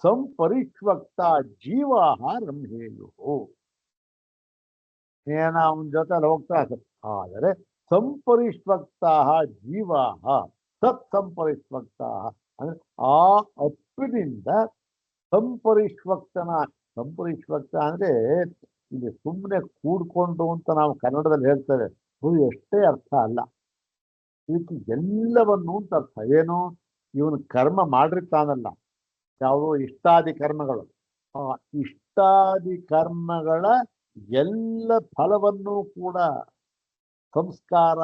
ಸಂಪರಿಷ್ವಕ್ತ ಜೀವಾಹಾರಂ ಹೇಳು. ಏನ ಅವನ ಜೊತೆಲಿ ಹೋಗ್ತಾ ಇರ್ತಾರೆ. ಆದರೆ ಸಂಪರಿಷ್ವಕ್ತ ಜೀವಾಹ ಸತ್ ಸಂಪರಿಷ್ವಕ್ತ ಅಂದ್ರೆ ಆ ಅಪ್ಪಿನಿಂದ ಸಂಪರಿಷ್ವಕ್ತನ. ಸಂಪರಿಷ್ವಕ್ತ ಅಂದ್ರೆ ಇಲ್ಲಿ ಸುಮ್ಮನೆ ಕೂಡ್ಕೊಂಡು ಅಂತ ನಾವು ಕನ್ನಡದಲ್ಲಿ ಹೇಳ್ತೇವೆ. ಅದು ಎಷ್ಟೇ ಅರ್ಥ ಅಲ್ಲ, ಇದಕ್ಕೆ ಎಲ್ಲವನ್ನು ಅಂತ ಅರ್ಥ. ಏನು? ಇವನು ಕರ್ಮ ಮಾಡಿರ್ತಾನಲ್ಲ, ಯಾವುದೋ ಇಷ್ಟಾದಿ ಕರ್ಮಗಳು, ಆ ಇಷ್ಟಾದಿ ಕರ್ಮಗಳ ಎಲ್ಲ ಫಲವನ್ನು ಕೂಡ, ಸಂಸ್ಕಾರ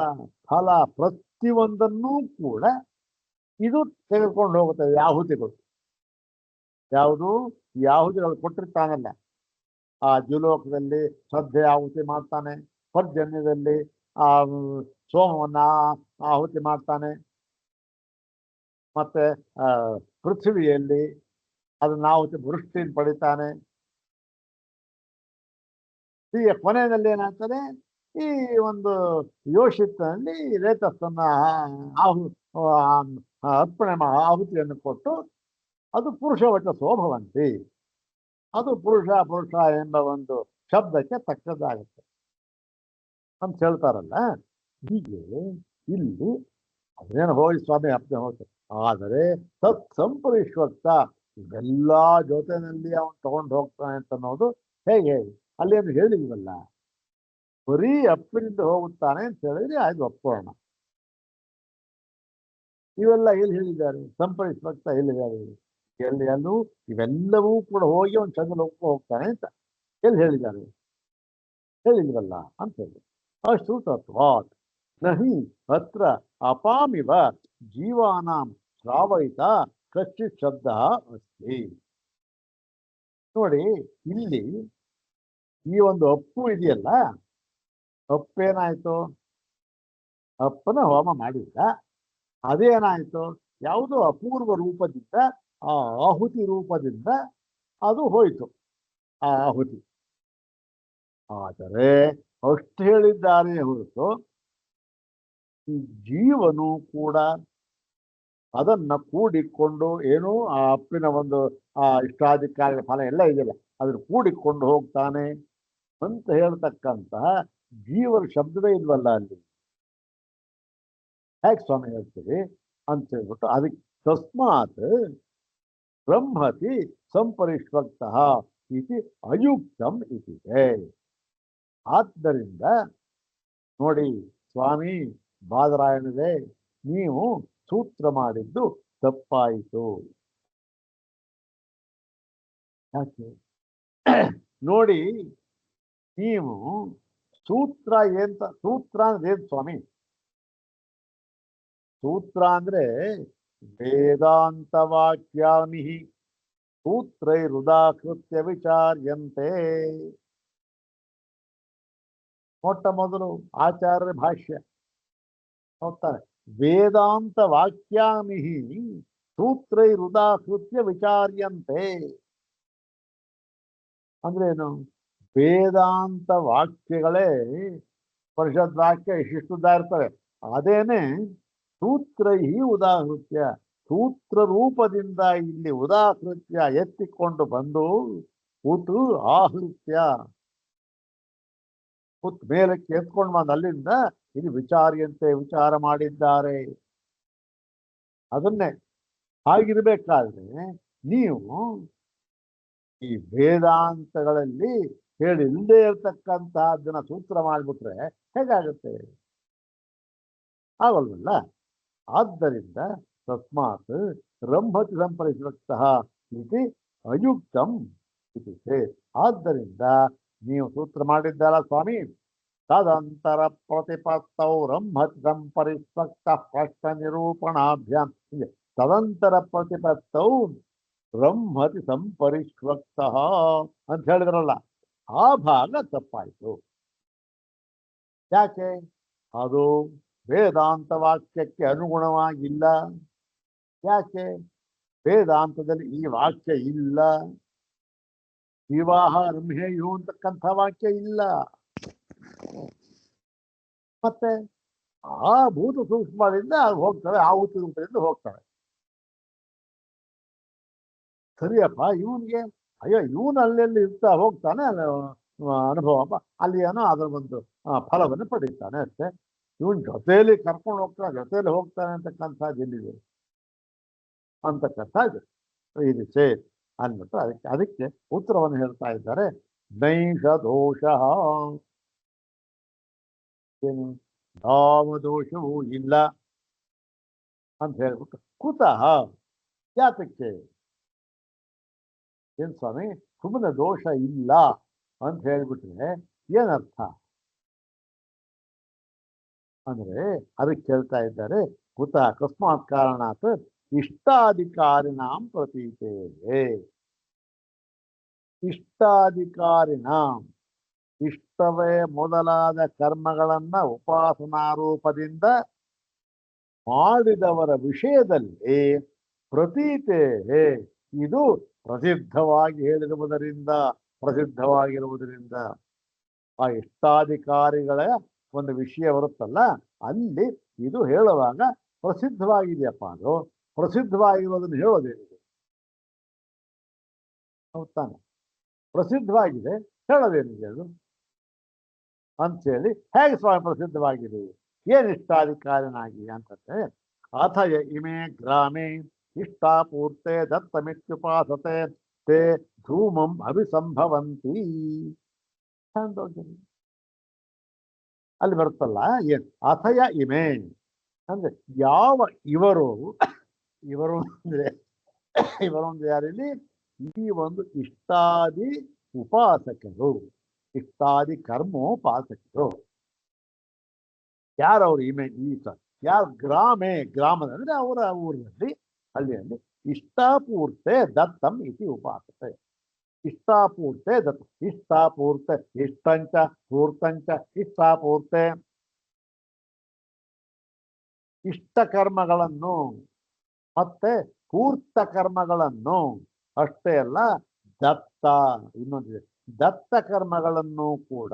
ಫಲ ಪ್ರತಿಯೊಂದನ್ನೂ ಕೂಡ ಇದು ತೆಗೆದುಕೊಂಡು ಹೋಗುತ್ತದೆ. ಆಹುತಿಗಳು ಯಾವುದು? ಈ ಆಹುತಿಗಳು ಕೊಟ್ಟಿರ್ತಾನಲ್ಲ, ಆ ದ್ಯುಲೋಕದಲ್ಲಿ ಶ್ರದ್ಧೆ ಆಹುತಿ ಮಾಡ್ತಾನೆ, ಪರ್ಜನ್ಯದಲ್ಲಿ ಆ ಸೋಮವನ್ನ ಆಹುತಿ ಮಾಡ್ತಾನೆ. ಮತ್ತೆ ಪೃಥ್ವಿಯಲ್ಲಿ ಅದನ್ನ ಆಹುತಿ ವೃಷ್ಟಿಯನ್ನು ಪಡಿತಾನೆ. ಈಗ ಕೊನೆಯಲ್ಲಿ ಏನಾಗ್ತದೆ, ಈ ಒಂದು ಯೋಷಿತ್ನಲ್ಲಿ ರೇತಸ್ಸನ್ನ ಅರ್ಪಣೆ ಆಹುತಿಯನ್ನು ಕೊಟ್ಟು ಅದು ಪುರುಷ ವಚಸ್ಸೋ ಭವಂತಿ. ಅದು ಪುರುಷ ಪುರುಷ ಎಂಬ ಒಂದು ಶಬ್ದಕ್ಕೆ ತಕ್ಕದ್ದಾಗುತ್ತೆ ಅಂತ ಹೇಳ್ತಾರಲ್ಲ. ಹೀಗೆ ಇಲ್ಲಿ ಅದೇನು ಹೋಗಿ ಸ್ವಾಮಿ ಅಪ್ನೆ ಹೋಗ್ತದೆ. ಆದರೆ ತತ್ ಸಂಪರಿಶ್ವಕ್ತ ಇವೆಲ್ಲ ಜೊತೆಯಲ್ಲಿ ಅವನು ತಗೊಂಡು ಹೋಗ್ತಾನೆ ಅಂತ ಅನ್ನೋದು ಹೇಗೆ ಅಲ್ಲೇನು ಹೇಳಿಲ್ವಲ್ಲ. ಬರೀ ಅಪ್ಪಿನಿಂದ ಹೋಗುತ್ತಾನೆ ಅಂತ ಹೇಳಿದ್ರೆ ಆಯ್ತು ಒಪ್ಕೊಳ್ಳೋಣ. ಇವೆಲ್ಲ ಎಲ್ಲಿ ಹೇಳಿದ್ದಾರೆ? ಸಂಪರಿಶ್ವಕ್ತ ಎಲ್ಲಿದ್ದಾರೆ? ಎಲ್ಲೂ ಇವೆಲ್ಲವೂ ಕೂಡ ಹೋಗಿ ಅವನು ಚಂದ್ರಲೋಕಕ್ಕೆ ಹೋಗ್ತಾನೆ ಅಂತ ಎಲ್ಲಿ ಹೇಳಿದ್ದಾರೆ? ಹೇಳಿಲ್ವಲ್ಲ ಅಂತ ಹೇಳಿ. ಅಷ್ಟು ತತ್ವಾತ್ ನಹಿ ಅತ್ರ ಅಪಾಮಿವ ಜೀವಾನಾಂ ಶ್ರಾವಯಿತ ಕಚ್ಚಿತ್ ಶಬ್ದ ಅಸ್ತಿ. ನೋಡಿ, ಇಲ್ಲಿ ಈ ಒಂದು ಅಪ್ಪು ಇದೆಯಲ್ಲ, ಅಪ್ಪೇನಾಯ್ತು? ಅಪ್ಪನ ಹೋಮ ಮಾಡಿಲ್ಲ. ಅದೇನಾಯ್ತು? ಯಾವುದೋ ಅಪೂರ್ವ ರೂಪದಿಂದ, ಆ ಆಹುತಿ ರೂಪದಿಂದ ಅದು ಹೋಯಿತು ಆ ಆಹುತಿ. ಆದರೆ ಅಷ್ಟು ಹೇಳಿದ್ದಾರೆ ಹೊರತು ಈ ಜೀವನು ಕೂಡ ಅದನ್ನ ಕೂಡಿಕೊಂಡು ಏನು ಆ ಅಪ್ಪಿನ ಒಂದು ಆ ಇಷ್ಟಾಧಿಕಾರಿಗಳ ಫಲ ಎಲ್ಲ ಇದೆಯಲ್ಲ ಅದನ್ನು ಕೂಡಿಕೊಂಡು ಹೋಗ್ತಾನೆ ಅಂತ ಹೇಳ್ತಕ್ಕಂತಹ ಜೀವನ ಶಬ್ದವೇ ಇಲ್ವಲ್ಲ ಅಲ್ಲಿ. ಹೇಗೆ ಸ್ವಾಮಿ ಹೇಳ್ತೀವಿ ಅಂತ ಹೇಳ್ಬಿಟ್ಟು ಅದಕ್ಕೆ ತಸ್ಮಾತ್ ಬ್ರಹ್ಮತಿ ಸಂಪರಿಶ್ವಕ್ತಃ ಇತಿ ಅಯುಕ್ತಂ ಇತಿದೆ. ಆದ್ದರಿಂದ ನೋಡಿ ಸ್ವಾಮಿ ಬಾದರಾಯಣರೇ, ನೀವು ಸೂತ್ರ ಮಾಡಿದ್ದು ತಪ್ಪಾಯಿತು. ಯಾಕೆ ನೋಡಿ, ನೀವು ಸೂತ್ರ ಎಂತ ಸೂತ್ರ ಅಂದ್ರೆ ಏನ್ ಸ್ವಾಮಿ? ಸೂತ್ರ ಅಂದ್ರೆ ವೇದಾಂತ ವಾಕ್ಯಾನಿ ಸೂತ್ರೈರುದಾಕೃತ್ಯ ವಿಚಾರ್ಯಂತೆ. ಮೊಟ್ಟ ಮೊದಲು ಆಚಾರ್ಯ ಭಾಷ್ಯ ಹೋಗ್ತಾರೆ, ವೇದಾಂತ ವಾಕ್ಯಾನಿ ಸೂತ್ರೈರುದಾಕೃತ್ಯ ವಿಚಾರ್ಯಂತೆ ಅಂದ್ರೇನು? ವೇದಾಂತ ವಾಕ್ಯಗಳೇ ಪರಿಷತ್ ವಾಕ್ಯ ಇಷ್ಟಿಷ್ಟುದ್ದ ಇರ್ತವೆ. ಅದೇನೆ ಸೂತ್ರೈ ಉದಾಹೃತ್ಯ, ಸೂತ್ರ ರೂಪದಿಂದ ಇಲ್ಲಿ ಉದಾಹೃತ್ಯ ಎತ್ತಿಕೊಂಡು ಬಂದು ಉತು ಆಹೃತ್ಯ ಉತ್ ಮೇಲಕ್ಕೆ ಎತ್ಕೊಂಡು ಬಂದು ಅಲ್ಲಿಂದ ಇದು ವಿಚಾರ್ಯಂತೆ ವಿಚಾರ ಮಾಡಿದ್ದಾರೆ. ಅದನ್ನೇ ಹಾಗಿರ್ಬೇಕಾದ್ರೆ ನೀವು ಈ ವೇದಾಂತಗಳಲ್ಲಿ ಹೇಳಿಲ್ಲದೆ ಇರ್ತಕ್ಕಂತಹದ್ದನ್ನ ಸೂತ್ರ ಮಾಡಿಬಿಟ್ರೆ ಹೇಗಾಗುತ್ತೆ? ಆಗಲ್ವಲ್ಲ. ಆದ್ದರಿಂದ ತಸ್ಮಾತ್ ಬ್ರಹ್ಮತಿ ಸಂಪರಿಶ್ವಕ್ತಃ ಇತಿ ಅಯುಕ್ತಂ ಇತಿ ಚೇತ್. ಆದ್ದರಿಂದ ನೀವು ಸೂತ್ರ ಮಾಡಿದ್ದಾರ ಸ್ವಾಮಿ, ತದಂತರ ಪ್ರತಿಪತ್ತೌ ಬ್ರಹ್ಮತಿ ಸಂಪರಿಶ್ವಕ್ತ ಪ್ರಶ್ನ ನಿರೂಪಣಾಭ್ಯಾಂ. ತದಂತರ ಪ್ರತಿಪತ್ತೌ ಬ್ರಹ್ಮತಿ ಸಂಪರಿಶ್ವಕ್ತಃ ಅಂತ ಹೇಳಿದ್ರಲ್ಲ, ಆ ಭಾಗ ತಪ್ಪಾಯಿತು. ಯಾಕೆ? ಅದು ವೇದಾಂತ ವಾಕ್ಯಕ್ಕೆ ಅನುಗುಣವಾಗಿಲ್ಲ. ಯಾಕೆ? ವೇದಾಂತದಲ್ಲಿ ಈ ವಾಕ್ಯ ಇಲ್ಲ. ವಿವಾಹ ರಮ್ಯೇಯು ಅಂತಕ್ಕಂಥ ವಾಕ್ಯ ಇಲ್ಲ. ಮತ್ತೆ ಆ ಭೂತ ಸೂಕ್ಷ್ಮದಿಂದ ಹೋಗ್ತವೆ, ಆಹುತಿ ರೂಪದಿಂದ ಹೋಗ್ತವೆ. ಸರಿಯಪ್ಪ, ಇವನ್ಗೆ ಅಯ್ಯೋ ಇವನು ಅಲ್ಲೆಲ್ಲಿ ಇರ್ತಾ ಹೋಗ್ತಾನೆ ಅನುಭವ, ಅಲ್ಲಿ ಏನೋ ಅದರ ಒಂದು ಫಲವನ್ನು ಪಡೀತಾನೆ ಅಷ್ಟೇ. ಇವನ್ ಜೊತೆಯಲ್ಲಿ ಕರ್ಕೊಂಡು ಹೋಗ್ತಾನೆ, ಜೊತೆಯಲ್ಲಿ ಹೋಗ್ತಾನೆ ಅಂತಕ್ಕಂಥದ್ದು ಎಲ್ಲಿದೆ ಅಂತಕ್ಕಂಥದ್ದು ಇದು ಸೇರಿ ಅಂದ್ಬಿಟ್ಟು ಅದಕ್ಕೆ ಉತ್ತರವನ್ನು ಹೇಳ್ತಾ ಇದ್ದಾರೆ. ನೈಷ ದೋಷ, ಏನು ಯಾವ ದೋಷವೂ ಇಲ್ಲ ಅಂತ ಹೇಳ್ಬಿಟ್ಟು. ಕುತಃ, ಯಾತಕ್ಕೆ? ಏನ್ ಸ್ವಾಮಿ ಸುಮ್ಮನೆ ದೋಷ ಇಲ್ಲ ಅಂತ ಹೇಳ್ಬಿಟ್ರೆ ಏನರ್ಥ ಅಂದ್ರೆ ಅದಕ್ಕೆ ಹೇಳ್ತಾ ಇದ್ದಾರೆ. ಕುತ ಅಕಸ್ಮಾತ್ ಕಾರಣಾತ್ ಇಷ್ಟಾಧಿಕಾರಿಣಾಂ ಪ್ರತೀತೇ. ಇಷ್ಟಾಧಿಕಾರಿಣಾಂ ಇಷ್ಟವೇ ಮೊದಲಾದ ಕರ್ಮಗಳನ್ನ ಉಪಾಸನಾ ರೂಪದಿಂದ ಮಾಡಿದವರ ವಿಷಯದಲ್ಲಿ ಪ್ರತೀತೆ ಇದು ಪ್ರಸಿದ್ಧವಾಗಿ ಪ್ರಸಿದ್ಧವಾಗಿರುವುದರಿಂದ ಆ ಇಷ್ಟಾಧಿಕಾರಿಗಳ ಒಂದು ವಿಷಯ ಬರುತ್ತಲ್ಲ, ಅಲ್ಲಿ ಇದು ಹೇಳುವಾಗ ಪ್ರಸಿದ್ಧವಾಗಿದೆಯಪ್ಪ. ಅದು ಪ್ರಸಿದ್ಧವಾಗಿರೋದನ್ನು ಹೇಳೋದೇನಿದೆ? ಹೌದ್ ತಾನೆ? ಪ್ರಸಿದ್ಧವಾಗಿದೆ, ಹೇಳೋದೇನಿದೆ ಅದು ಅಂತೇಳಿ. ಹೇಗೆ ಸ್ವಾಮಿ ಪ್ರಸಿದ್ಧವಾಗಿದೆ? ಏನ್ ಇಷ್ಟಾಧಿಕಾರನಾಗಿ ಅಂತಂದ್ರೆ, ಅಥಯ ಇಮೇ ಗ್ರಾಮೇ ಇಷ್ಟಾಪೂರ್ತೆ ದತ್ತಮಿತ್ಯುಪಾಸತೆ ತೇ ಧೂಮಂ ಅಭಿಸಂಭವಂತಿ. ಅಲ್ಲಿ ಬರುತ್ತಲ್ಲ, ಏನ್ ಅಥಯ ಇಮೇ ಅಂದ್ರೆ ಯಾವ ಇವರು ಅಂದ್ರೆ ಇವರೊಂದು ಯಾರಿಲ್ಲಿ ಈ ಒಂದು ಇಷ್ಟಾದಿ ಉಪಾಸಕರು, ಇಷ್ಟಾದಿ ಕರ್ಮೋಪಾಸಕರು. ಯಾರವ್ರು? ಇಮೆ ಈತ ಯಾರು? ಗ್ರಾಮದ ಅಂದ್ರೆ ಅವರ ಊರಿನಲ್ಲಿ, ಹಳ್ಳಿಯಲ್ಲಿ ಇಷ್ಟಾಪೂರ್ತೆ ದತ್ತಂ ಇತಿ ಉಪಾಸತೆ. ಇಷ್ಟಾಪೂರ್ತೆ ದತ್ತ, ಇಷ್ಟಾಪೂರ್ತೆ ಇಷ್ಟಂಚ ಪೂರ್ತಂಚ ಇಷ್ಟಾಪೂರ್ತೆ ಇಷ್ಟ ಕರ್ಮಗಳನ್ನು ಮತ್ತೆ ಪೂರ್ತ ಕರ್ಮಗಳನ್ನು ಅಷ್ಟೇ ಅಲ್ಲ, ದತ್ತ ಇನ್ನೊಂದಿದೆ, ದತ್ತ ಕರ್ಮಗಳನ್ನು ಕೂಡ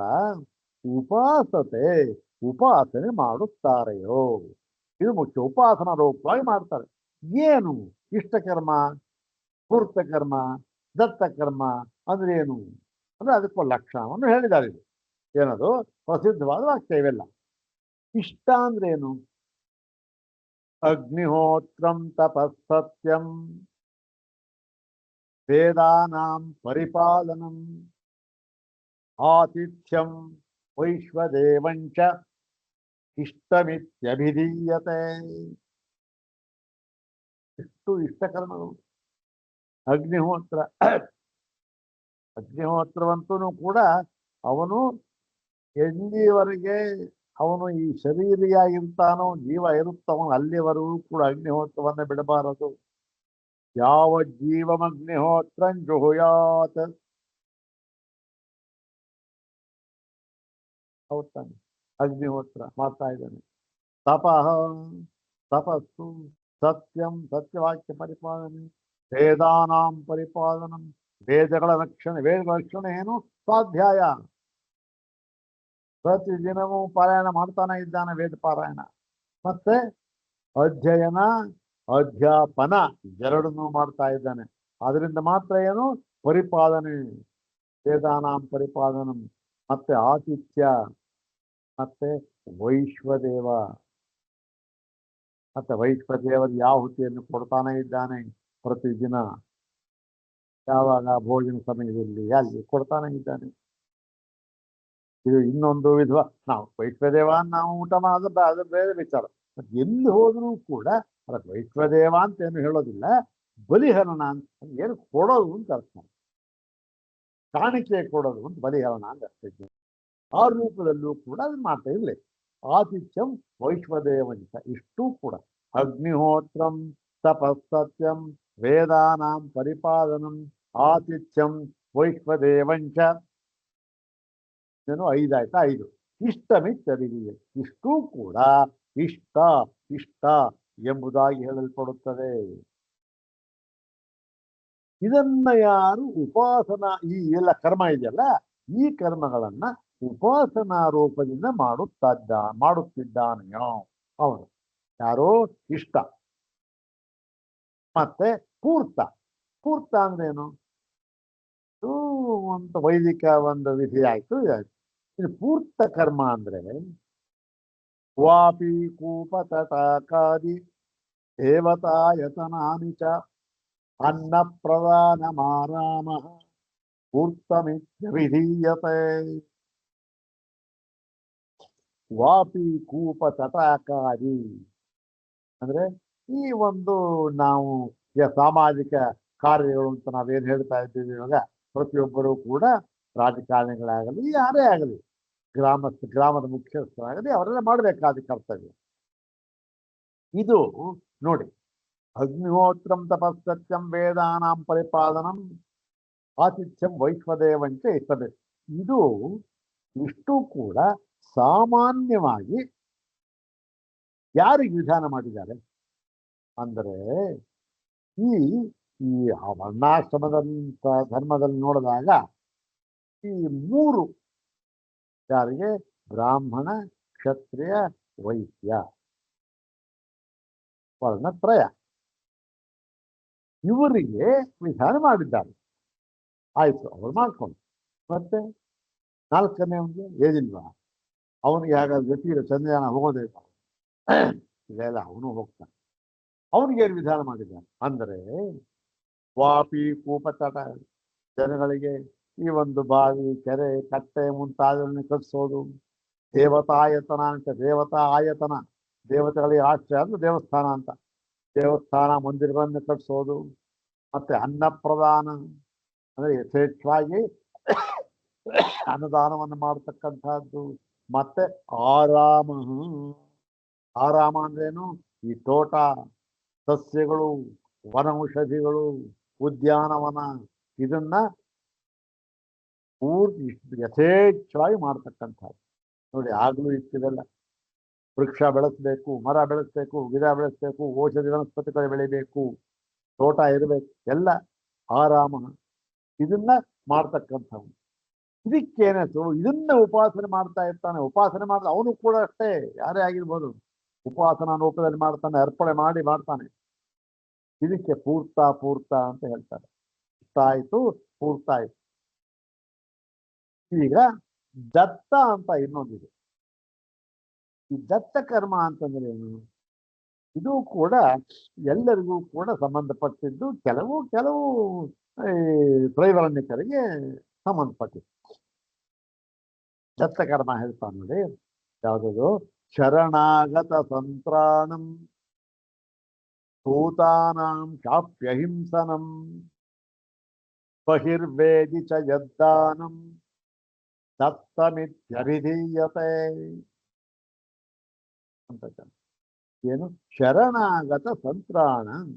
ಉಪಾಸನೆ ಮಾಡುತ್ತಾರೆಯೋ, ಇದು ಮುಖ್ಯ. ಉಪಾಸನಾ ರೂಪವಾಗಿ ಮಾಡ್ತಾರೆ. ಏನು ಇಷ್ಟಕರ್ಮ, ಪೂರ್ತ ಕರ್ಮ, ದತ್ತ ಕರ್ಮ ಅಂದ್ರೆ ಏನು ಅಂದ್ರೆ ಅದಕ್ಕೊಂದು ಲಕ್ಷಣವನ್ನು ಹೇಳಿದ್ದಾರೆ. ಇದು ಏನದು? ಪ್ರಸಿದ್ಧವಾದ ವಾಕ್ಯ ಇವೆಲ್ಲ. ಇಷ್ಟ ಅಂದ್ರೆ ಏನು? ಅಗ್ನಿಹೋತ್ರಂ ತಪಸ್ಸತ್ಯಂ ವೇದಾನಾಂ ಪರಿಪಾಲನಂ ಆತಿಥ್ಯಂ ವೈಶ್ವದೇವಂಚ ಇಷ್ಟಮಿತ್ಯಭಿಧೀಯತೆ. ಎಷ್ಟು ಇಷ್ಟಕರ್ಮಗಳು. ಅಗ್ನಿಹೋತ್ರವಂತೂ ಕೂಡ ಅವನು ಎಲ್ಲಿವರೆಗೆ ಅವನು ಈ ಶರೀರಿಯಾಗಿರ್ತಾನೋ, ಜೀವ ಇರುತ್ತವನು, ಅಲ್ಲಿವರೆಗೂ ಕೂಡ ಅಗ್ನಿಹೋತ್ರವನ್ನ ಬಿಡಬಾರದು. ಯಾವ ಜೀವಮಗ್ನಿಹೋತ್ರಂ ಜುಹುಯಾತ್. ಹೌದಾನೆ? ಅಗ್ನಿಹೋತ್ರ ಮಾಡ್ತಾ ಇದ್ದಾನೆ. ತಪಸ್ಸು, ಸತ್ಯಂ ಸತ್ಯವಾಕ್ಯ ಪರಿಪಾಲನೆ, ವೇದಾನಾಂ ಪರಿಪಾಲನಂ ವೇದಗಳ ರಕ್ಷಣೆ ಏನು? ಸ್ವಾಧ್ಯಾಯ. ಪ್ರತಿದಿನವೂ ಪಾರಾಯಣ ಮಾಡ್ತಾನೆ ಇದ್ದಾನೆ, ವೇದ ಪಾರಾಯಣ. ಮತ್ತೆ ಅಧ್ಯಯನ ಅಧ್ಯಾಪನ ಎರಡನ್ನೂ ಮಾಡ್ತಾ ಇದ್ದಾನೆ. ಅದರಿಂದ ಮಾತ್ರ ಏನು? ಪರಿಪಾಲನೆ, ವೇದಾನಾಂ ಪರಿಪಾಲನಂ. ಮತ್ತೆ ಆತಿಥ್ಯ, ಮತ್ತೆ ವೈಶ್ವದೇವ, ಮತ್ತೆ ವೈಶ್ವದೇವರ ಆಹುತಿಯನ್ನು ಕೊಡ್ತಾನೆ ಇದ್ದಾನೆ ಪ್ರತಿದಿನ. ಯಾವಾಗ? ಭೋಜನ ಸಮಯದಲ್ಲಿ ಅಲ್ಲಿ ಕೊಡ್ತಾನೆ ಇದ್ದಾನೆ. ಇದು ಇನ್ನೊಂದು ವಿಧ. ನಾವು ವೈಶ್ವದೇವ ನಾವು ಊಟ ಮಾಡೋದು ಅದು ಬೇರೆ ವಿಚಾರ. ಎಲ್ಲಿ ಹೋದ್ರೂ ಕೂಡ ಅದಕ್ಕೆ ವೈಶ್ವದೇವ ಅಂತ ಏನು ಹೇಳೋದಿಲ್ಲ, ಬಲಿಹರಣ ಅಂತ ಏನು ಕೊಡೋದು ಅಂತ ಅರ್ಥ. ಕಾಣಿಕೆ ಕೊಡೋದು ಅಂತ ಬಲಿಹರಣ ಅಂತ ಅರ್ಥ. ಆ ರೂಪದಲ್ಲೂ ಕೂಡ ಅದು ಮಾಡ್ತಾ ಇರಲಿ. ಆತಿಥ್ಯಂ ವೈಶ್ವದೇವಂಚ, ಇಷ್ಟೂ ಕೂಡ ಅಗ್ನಿಹೋತ್ರಂ ತಪಸ್ಸತ್ಯಂ ವೇದಾನಾಂ ಪರಿಪಾಲನಂ ಆತಿಥ್ಯಂ ವೈಶ್ವದೇವಂಚ. ಏನು? 5 ಆಯ್ತಾ? 5. ಇಷ್ಟಮಿತ್ಯಭಿಧೀಯತೆ, ಇಷ್ಟೂ ಕೂಡ ಇಷ್ಟ ಎಂಬುದಾಗಿ ಹೇಳಲ್ಪಡುತ್ತದೆ. ಇದನ್ನ ಯಾರು ಉಪಾಸನಾ, ಈ ಎಲ್ಲ ಕರ್ಮ ಇದೆಯಲ್ಲ, ಈ ಕರ್ಮಗಳನ್ನ ಉಪಾಸನಾ ರೂಪದಿಂದ ಮಾಡುತ್ತಿದ್ದಾನೆಯೋ ಅವನು ಯಾರೋ ಇಷ್ಟ. ಮತ್ತೆ ಪೂರ್ತ ಅಂದ್ರೇನು? ಒಂದು ವೈದಿಕ ಒಂದು ವಿಧಿ ಆಯ್ತು, ಇದಾಯ್ತು. ಇದು ಪೂರ್ತ ಕರ್ಮ ಅಂದ್ರೆ ವಾಪಿ ಕೂಪ ತಟಾಕಾದಿ ದೇವತಾಯತನಾನಿ ಚ ಅನ್ನ ಪ್ರದಾನ ಮಾರಾಮ ಪೂರ್ತಮಿತ್ಯಭಿಧೀಯತೆ. ವಾಪಿ ಕೂಪ ತಟಾಕಾದಿ ಅಂದ್ರೆ ಈ ಒಂದು ನಾವು ಸಾಮಾಜಿಕ ಕಾರ್ಯಗಳು ಅಂತ ನಾವೇನು ಹೇಳ್ತಾ ಇದ್ದೀವಿ ಇವಾಗ, ಪ್ರತಿಯೊಬ್ಬರೂ ಕೂಡ ರಾಜಕಾರಣಿಗಳಾಗಲಿ ಯಾರೇ ಆಗಲಿ, ಗ್ರಾಮದ ಮುಖ್ಯಸ್ಥರಾಗಲಿ ಅವರೆಲ್ಲ ಮಾಡಬೇಕಾದ ಕರ್ತವ್ಯ ಇದು. ನೋಡಿ, ಅಗ್ನಿಹೋತ್ರಂ ತಪಸ್ಸತ್ಯಂ ವೇದಾನಾಂ ಪರಿಪಾಲನಂ ಆತಿಥ್ಯಂ ವೈಶ್ವದೇವಂಚ ಇಷ್ಟಬೇಕು. ಇದು ಇಷ್ಟು ಕೂಡ ಸಾಮಾನ್ಯವಾಗಿ ಯಾರಿಗೆ ವಿಧಾನ ಮಾಡಿದ್ದಾರೆ ಅಂದರೆ ಈ ಈ ವರ್ಣಾಶ್ರಮದಂತ ಧರ್ಮದಲ್ಲಿ ನೋಡಿದಾಗ ಈ ಮೂರು ಯಾರಿಗೆ ಬ್ರಾಹ್ಮಣ ಕ್ಷತ್ರಿಯ ವೈಶ್ಯ ವರ್ಣತ್ರಯ ಇವರಿಗೆ ವಿಧಾನ ಮಾಡಿದ್ದಾರೆ. ಆಯ್ತು, ಅವ್ರು ಮಾಡ್ಕೊಂಡು ಮತ್ತೆ ನಾಲ್ಕನೇ ಒಂದು ಏನಿಲ್ವಾ ಅವನಿಗೆ ಹಾಗಾದ್ರೆ ಜೊತೆ ಚಂದ್ರಯಾನ ಹೋಗೋದೇ ಇದೆಲ್ಲ ಅವನು ಹೋಗ್ತಾನೆ. ಅವನಿಗೇನು ವಿಧಾನ ಮಾಡಿದ್ದಾನೆ ಅಂದರೆ ವಾಪಿ ಕೂಪತಟ ಜನಗಳಿಗೆ ಈ ಒಂದು ಬಾವಿ ಕೆರೆ ಕಟ್ಟೆ ಮುಂತಾದವನ್ನು ಕಟ್ಟಿಸೋದು, ದೇವತಾಯತನ ಅಂತ, ದೇವತಾ ಆಯತನ ದೇವತೆಗಳಿಗೆ ಆಶ್ರಯ ಅಂದ್ರೆ ದೇವಸ್ಥಾನ ಅಂತ, ದೇವಸ್ಥಾನ ಮಂದಿರಗಳನ್ನು ಕಟ್ಟಿಸೋದು, ಮತ್ತೆ ಅನ್ನಪ್ರದಾನ ಅಂದ್ರೆ ಯಥೇಚ್ಛವಾಗಿ ಅನ್ನದಾನವನ್ನು ಮಾಡತಕ್ಕಂಥದ್ದು, ಮತ್ತೆ ಆರಾಮ. ಆರಾಮ ಅಂದ್ರೇನು? ಈ ತೋಟ ಸಸ್ಯಗಳು ವನೌಷಧಿಗಳು ಉದ್ಯಾನವನ ಇದನ್ನ ಪೂರ್ತಿ ಯಥೇಚ್ಛವಾಗಿ ಮಾಡ್ತಕ್ಕಂಥದ್ದು. ನೋಡಿ ಆಗ್ಲೂ ಇತ್ತಿದೆಲ್ಲ ವೃಕ್ಷ ಬೆಳೆಸ್ಬೇಕು, ಮರ ಬೆಳೆಸ್ಬೇಕು, ಗಿಡ ಬೆಳೆಸ್ಬೇಕು, ಔಷಧಿ ವನಸ್ಪತಿಗಳು ಬೆಳಿಬೇಕು, ತೋಟ ಇರಬೇಕು, ಎಲ್ಲ ಆರಾಮ ಇದನ್ನ ಮಾಡ್ತಕ್ಕಂಥವ್ನು. ಇದಕ್ಕೇನದು ಇದನ್ನ ಉಪಾಸನೆ ಮಾಡ್ತಾ ಇರ್ತಾನೆ. ಉಪಾಸನೆ ಮಾಡ್ತಾ ಅವನು ಕೂಡ ಅಷ್ಟೇ, ಯಾರೇ ಆಗಿರ್ಬೋದು, ಉಪಾಸನಾ ರೂಪದಲ್ಲಿ ಮಾಡ್ತಾನೆ, ಅರ್ಪಣೆ ಮಾಡಿ ಮಾಡ್ತಾನೆ. ಇದಕ್ಕೆ ಪೂರ್ತ ಅಂತ ಹೇಳ್ತಾರೆ. ಇಷ್ಟ ಆಯ್ತು, ಪೂರ್ತ ಆಯ್ತು. ಈಗ ದತ್ತ ಅಂತ ಇನ್ನೊಂದಿದೆ. ಈ ದತ್ತ ಕರ್ಮ ಅಂತಂದ್ರೆ ಏನು? ಇದು ಕೂಡ ಎಲ್ಲರಿಗೂ ಕೂಡ ಸಂಬಂಧಪಟ್ಟಿದ್ದು, ಕೆಲವು ತ್ರೈವರ್ಣಿಕರಿಗೆ ಸಂಬಂಧಪಟ್ಟಿದ್ದು. ದತ್ತ ಕರ್ಮ ಹೇಳ್ತಾ ನೋಡಿ, ಯಾವುದದು? ಶರಣಾಗತ ಸಂತ್ರಾಣಂ ಭೂತಾನಾಂ ಶಾಪ್ಯಹಿಂಸನಂ ಬಹಿರ್ವೇದಿ ಚ ಯದ್ದಾನಂ ದತ್ತಮಿತ್ಯಭಿಧೀಯತೆ ಅಂತ. ಏನು? ಶರಣಾಗತ ಸಂತ್ರಾಣಂ.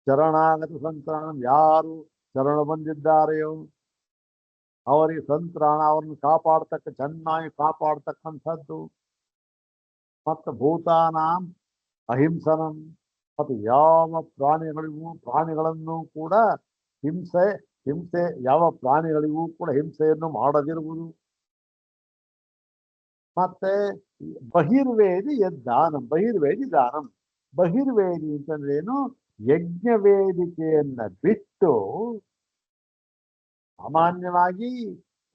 ಶರಣಾಗತ ಸಂತ್ರಾಣಂ, ಯಾರು ಶರಣ ಬಂದಿದ್ದಾರೆಯೋ ಅವರಿಗೆ ಸಂತ್ರಾಣ, ಅವ್ರನ್ನ ಚೆನ್ನಾಗಿ ಕಾಪಾಡ್ತಕ್ಕಂಥದ್ದು. ಮತ್ತು ಭೂತಾನಾಂ ಅಹಿಂಸನಂ, ಮತ್ತು ಯಾವ ಪ್ರಾಣಿಗಳನ್ನು ಕೂಡ ಹಿಂಸೆ ಯಾವ ಪ್ರಾಣಿಗಳಿಗೂ ಕೂಡ ಹಿಂಸೆಯನ್ನು ಮಾಡದಿರುವುದು. ಮತ್ತೆ ಬಹಿರ್ವೇದಿ ಯದ್ದಾನಂ, ಬಹಿರ್ವೇದಿ ದಾನಂ. ಬಹಿರ್ವೇದಿ ಅಂತಂದ್ರೆ ಏನು? ಯಜ್ಞ ವೇದಿಕೆಯನ್ನ ಬಿಟ್ಟು ಸಾಮಾನ್ಯವಾಗಿ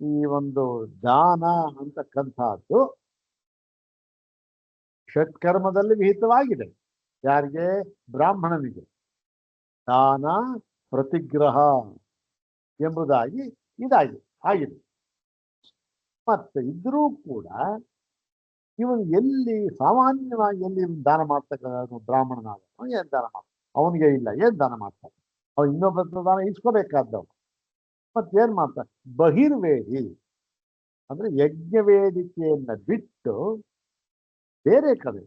ಈ ಒಂದು ದಾನ ಅಂತಕ್ಕಂಥದ್ದು ಷಟ್ಕರ್ಮದಲ್ಲಿ ವಿಹಿತವಾಗಿದೆ. ಯಾರಿಗೆ? ಬ್ರಾಹ್ಮಣನಿಗೆ ದಾನ ಪ್ರತಿಗ್ರಹ ಎಂಬುದಾಗಿ ಆಗಿದೆ. ಮತ್ತೆ ಇದ್ರೂ ಕೂಡ ಇವನು ಎಲ್ಲಿ ಸಾಮಾನ್ಯವಾಗಿ ದಾನ ಮಾಡ್ತಕ್ಕಂಥ ಬ್ರಾಹ್ಮಣನಾದ ಏನ್ ದಾನ ಮಾಡ್ತಾನೆ? ಅವನಿಗೆ ಇಲ್ಲ, ಏನ್ ದಾನ ಮಾಡ್ತಾನೆ? ಅವ್ನು ಇನ್ನೊಬ್ಬ ದಾನ ಇಸ್ಕೋಬೇಕಾದವ್. ಮತ್ತೇನ್ ಮಾಡ್ತಾನೆ? ಬಹಿರ್ವೇದಿ ಅಂದ್ರೆ ಯಜ್ಞ ವೇದಿಕೆಯನ್ನ ಬಿಟ್ಟು ಬೇರೆ ಕಡೆ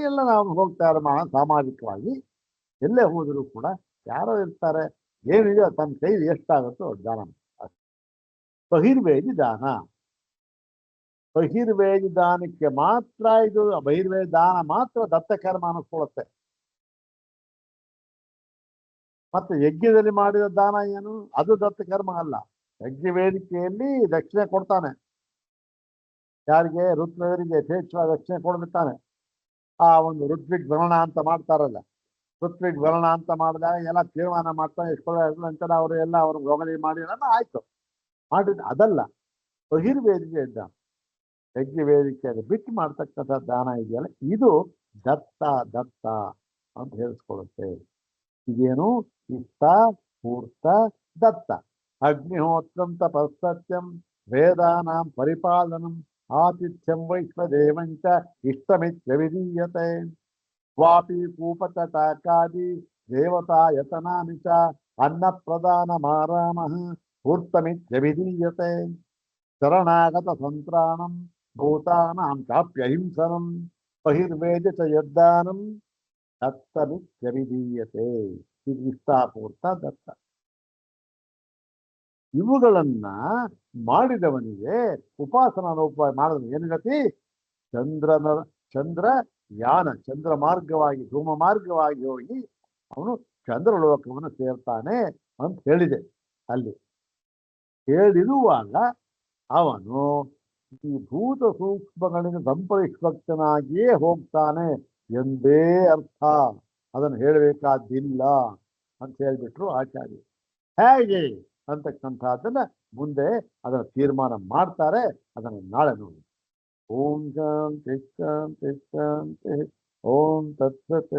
ಎಲ್ಲ ನಾವು ಹೋಗ್ತಾ ಸಾಮಾಜಿಕವಾಗಿ ಎಲ್ಲೇ ಹೋದರೂ ಕೂಡ ಯಾರೋ ಇರ್ತಾರೆ, ಏನಿದೆಯೋ ತನ್ನ ಕೈ ಎಷ್ಟಾಗುತ್ತೋ ದಾನ. ಬಹಿರ್ವೇದಿ ದಾನ. ಬಹಿರ್ವೇದಿ ದಾನಕ್ಕೆ ಮಾತ್ರ ಇದು, ಬಹಿರ್ವೇದಿ ದಾನ ಮಾತ್ರ ದತ್ತ ಕರ್ಮ ಅನ್ನಿಸ್ಕೊಳ್ಳುತ್ತೆ. ಮತ್ತೆ ಯಜ್ಞದಲ್ಲಿ ಮಾಡಿದ ದಾನ ಏನು? ಅದು ದತ್ತ ಕರ್ಮ ಅಲ್ಲ. ಯಜ್ಞ ವೇದಿಕೆಯಲ್ಲಿ ದಕ್ಷಿಣೆ ಕೊಡ್ತಾನೆ. ಯಾರಿಗೆ? ಋತ್ವಿಜರಿಗೆ ಯಥೇಚ್ಛವಾಗಿ ದಕ್ಷಿಣೆ ಕೊಡ್ಬಿಡ್ತಾನೆ. ಆ ಒಂದು ಋತ್ವಿಕ್ ಭರಣ ಅಂತ ಮಾಡ್ತಾರಲ್ಲ, ಋತ್ವಿಕ್ ಭರಣ ಅಂತ ಮಾಡಿದಾಗ ಎಲ್ಲ ತೀರ್ಮಾನ ಮಾಡ್ತಾನೆ, ನಂತರ ಅವರು ಎಲ್ಲ ಅವ್ರಿಗೆ ಹೊಗಳಿ ಮಾಡಿ ಆಯ್ತು ಮಾಡಿದ. ಅದಲ್ಲ ಬಹಿರ್ವೇದಿಕೆ ದಾನ. ಯಜ್ಞ ವೇದಿಕೆಯನ್ನು ಬಿಟ್ಟು ಮಾಡ್ತಕ್ಕಂಥ ದಾನ ಇದೆಯಲ್ಲ, ಇದು ದತ್ತ ಅಂತ ಹೇಳಿಸ್ಕೊಳ್ಳುತ್ತೆ. ಇದೇನು? ಇಷ್ಟ ಪೂರ್ತ ದತ್ತ. ಅಗ್ನಿಹೋತ್ರಂ ತಪಸ್ಸತ್ಯಂ ವೇದಾನಾಂ ಪರಿಪಾಲನಂ ಆತಿಥ್ಯಂ ವೈಶ್ವದೇವಂಚ ಇಷ್ಟಮಿತ್ಯವಿಧೀಯತೆ. ವಾಪಿ ಕೂಪತಟಾಕಾದಿ ದೇವತಾಯತನಾನಿ ಚ ಅನ್ನಪ್ರದಾನಮಾರಾಮಃ ಪೂರ್ತಮಿತ್ಯವಿಧೀಯತೆ. ಶರಣಾಗತ ಸಂತ್ರಾಣಂ ಭೂತಾನಾಂ ಚಾಪ್ಯಹಿಂಸನಂ ಬಹಿರ್ವೇದಿ ಚ ಯದ್ದಾನಂ ದತ್ತಮಿತ್ಯವಿಧೀಯತೆ. ಇದು ಇಷ್ಟಾಪೂರ್ತ ದತ್ತ. ಇವುಗಳನ್ನ ಮಾಡಿದವನಿಗೆ ಉಪಾಸನಾ ರೂಪ ಮಾಡಿದ ಏನು ಗತಿ? ಚಂದ್ರ ಯಾನ, ಚಂದ್ರ ಮಾರ್ಗವಾಗಿ ಧೂಮ ಮಾರ್ಗವಾಗಿ ಹೋಗಿ ಅವನು ಚಂದ್ರಲೋಕವನ್ನು ಸೇರ್ತಾನೆ ಅಂತ ಹೇಳಿದೆ. ಅಲ್ಲಿ ಹೇಳಿರುವಾಗ ಅವನು ಈ ಭೂತ ಸೂಕ್ಷ್ಮಗಳಿಂದ ಸಂಪರಿಷ್ಪಕ್ತನಾಗಿಯೇ ಹೋಗ್ತಾನೆ ಎಂದೇ ಅರ್ಥ. ಅದನ್ನು ಹೇಳಬೇಕಾದ್ದಿಲ್ಲ ಅಂತ ಹೇಳ್ಬಿಟ್ರು ಆಚಾರ್ಯ. ಹೇಗೆ ಅಂತಕ್ಕಂಥದ್ದನ್ನ ಮುಂದೆ ಅದನ್ನು ತೀರ್ಮಾನ ಮಾಡ್ತಾರೆ. ಅದನ್ನು ನಾಳೆ ನೋಡಿ. ಓಂ ಶಾಂತಿ ಶಾಂತಿ ಶಾಂತಿ. ಓಂ ತತ್ಸತ್.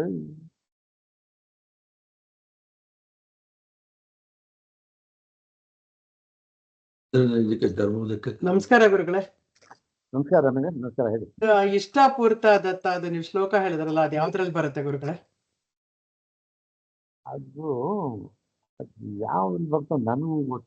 ನಮಸ್ಕಾರ ಗುರುಗಳೇ. ನಮಸ್ಕಾರ ರಮೇಶ. ನಮಸ್ಕಾರ. ಹೇಳಿ. ಇಷ್ಟಪೂರ್ತ ದತ್ತ ಅದು ನೀವು ಶ್ಲೋಕ ಹೇಳಿದ್ರಲ್ಲ, ಅದು ಯಾವ್ದ್ರಲ್ಲಿ ಬರುತ್ತೆ ಗುರುಗಳೇ? ಅದು ಯಾವ್ದು ಬರ್ತೋ ನನಗೂ